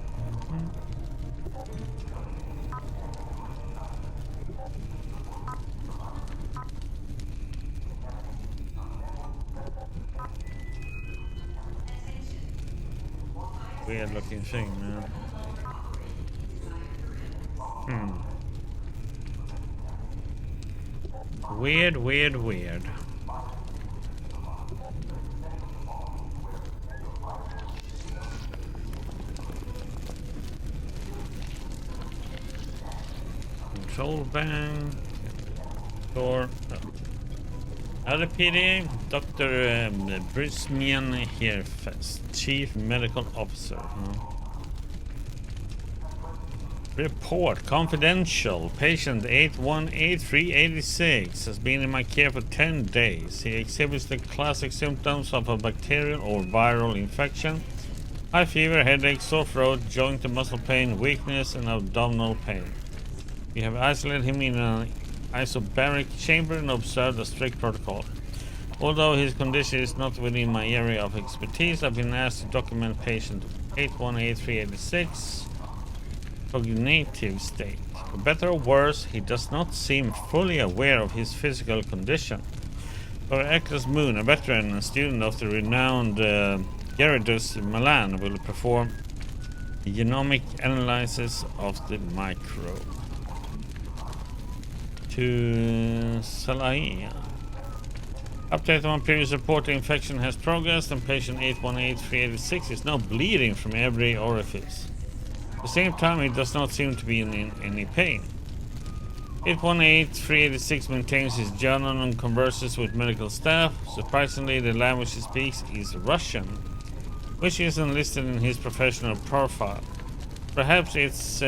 Weird looking thing, man. Weird, weird, weird. Control bang. Door. Other PD, Dr. Brismian here, Chief Medical Officer. Report confidential. Patient 818386 has been in my care for 10 days. He exhibits the classic symptoms of a bacterial or viral infection: high fever, headache, sore throat, joint and muscle pain, weakness, and abdominal pain. We have isolated him in an isobaric chamber and observed a strict protocol. Although his condition is not within my area of expertise, I've been asked to document patient 818386 cognitive state. For better or worse, he does not seem fully aware of his physical condition. Dr. Eklas Moon, a veteran and student of the renowned Gerardus Milan, will perform a genomic analysis of the microbe. To Salahia. Update on previous report: the infection has progressed and patient 818386 is now bleeding from every orifice. At the same time, he does not seem to be in any pain. 818386 maintains his journal and converses with medical staff. Surprisingly, the language he speaks is Russian, which isn't listed in his professional profile. Perhaps it's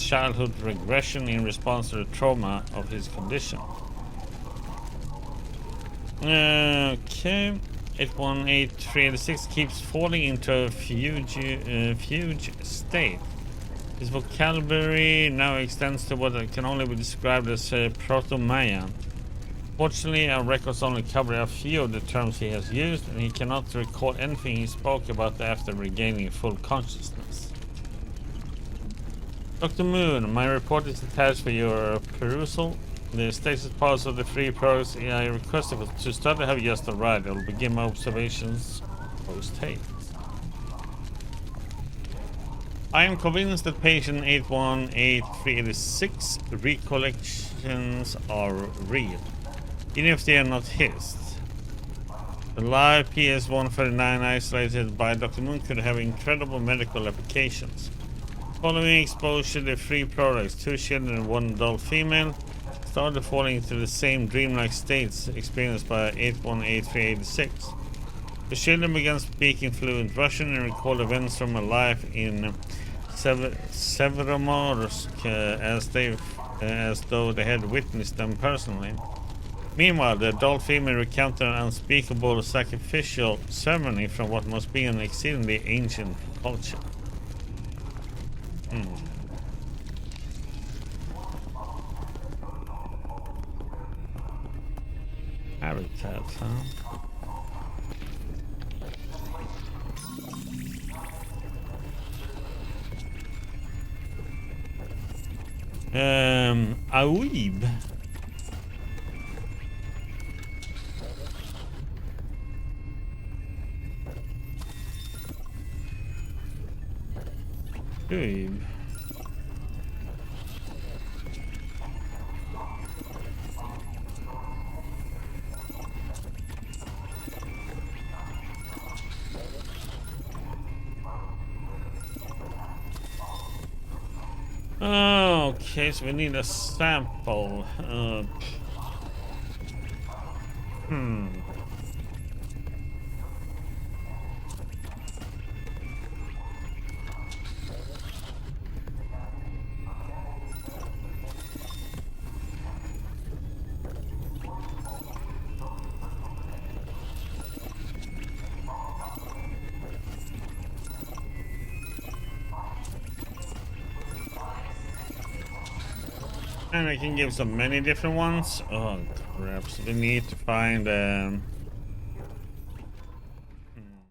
childhood regression in response to the trauma of his condition. Okay. 818386 keeps falling into a fugue state. His vocabulary now extends to what can only be described as Proto-Mayan. Fortunately, our records only cover a few of the terms he has used, and he cannot recall anything he spoke about after regaining full consciousness. Dr. Moon, my report is attached for your perusal. The status parts of the free products I requested to study have just arrived. I will begin my observations post-haste. I am convinced that patient 818386 recollections are real, even if they are not his. The live PS-139 isolated by Dr. Moon could have incredible medical applications. Following exposure to the free products, 2 children and 1 adult female started falling into the same dreamlike states experienced by 818386. The children began speaking fluent Russian and recalled events from a life in Severomorsk as though they had witnessed them personally. Meanwhile, the adult female recounted an unspeakable sacrificial ceremony from what must be an exceedingly ancient culture. Habitats, huh? Aweeb. Aweeb. Okay, so we need a sample. And I can give so many different ones. Oh crap, so we need to find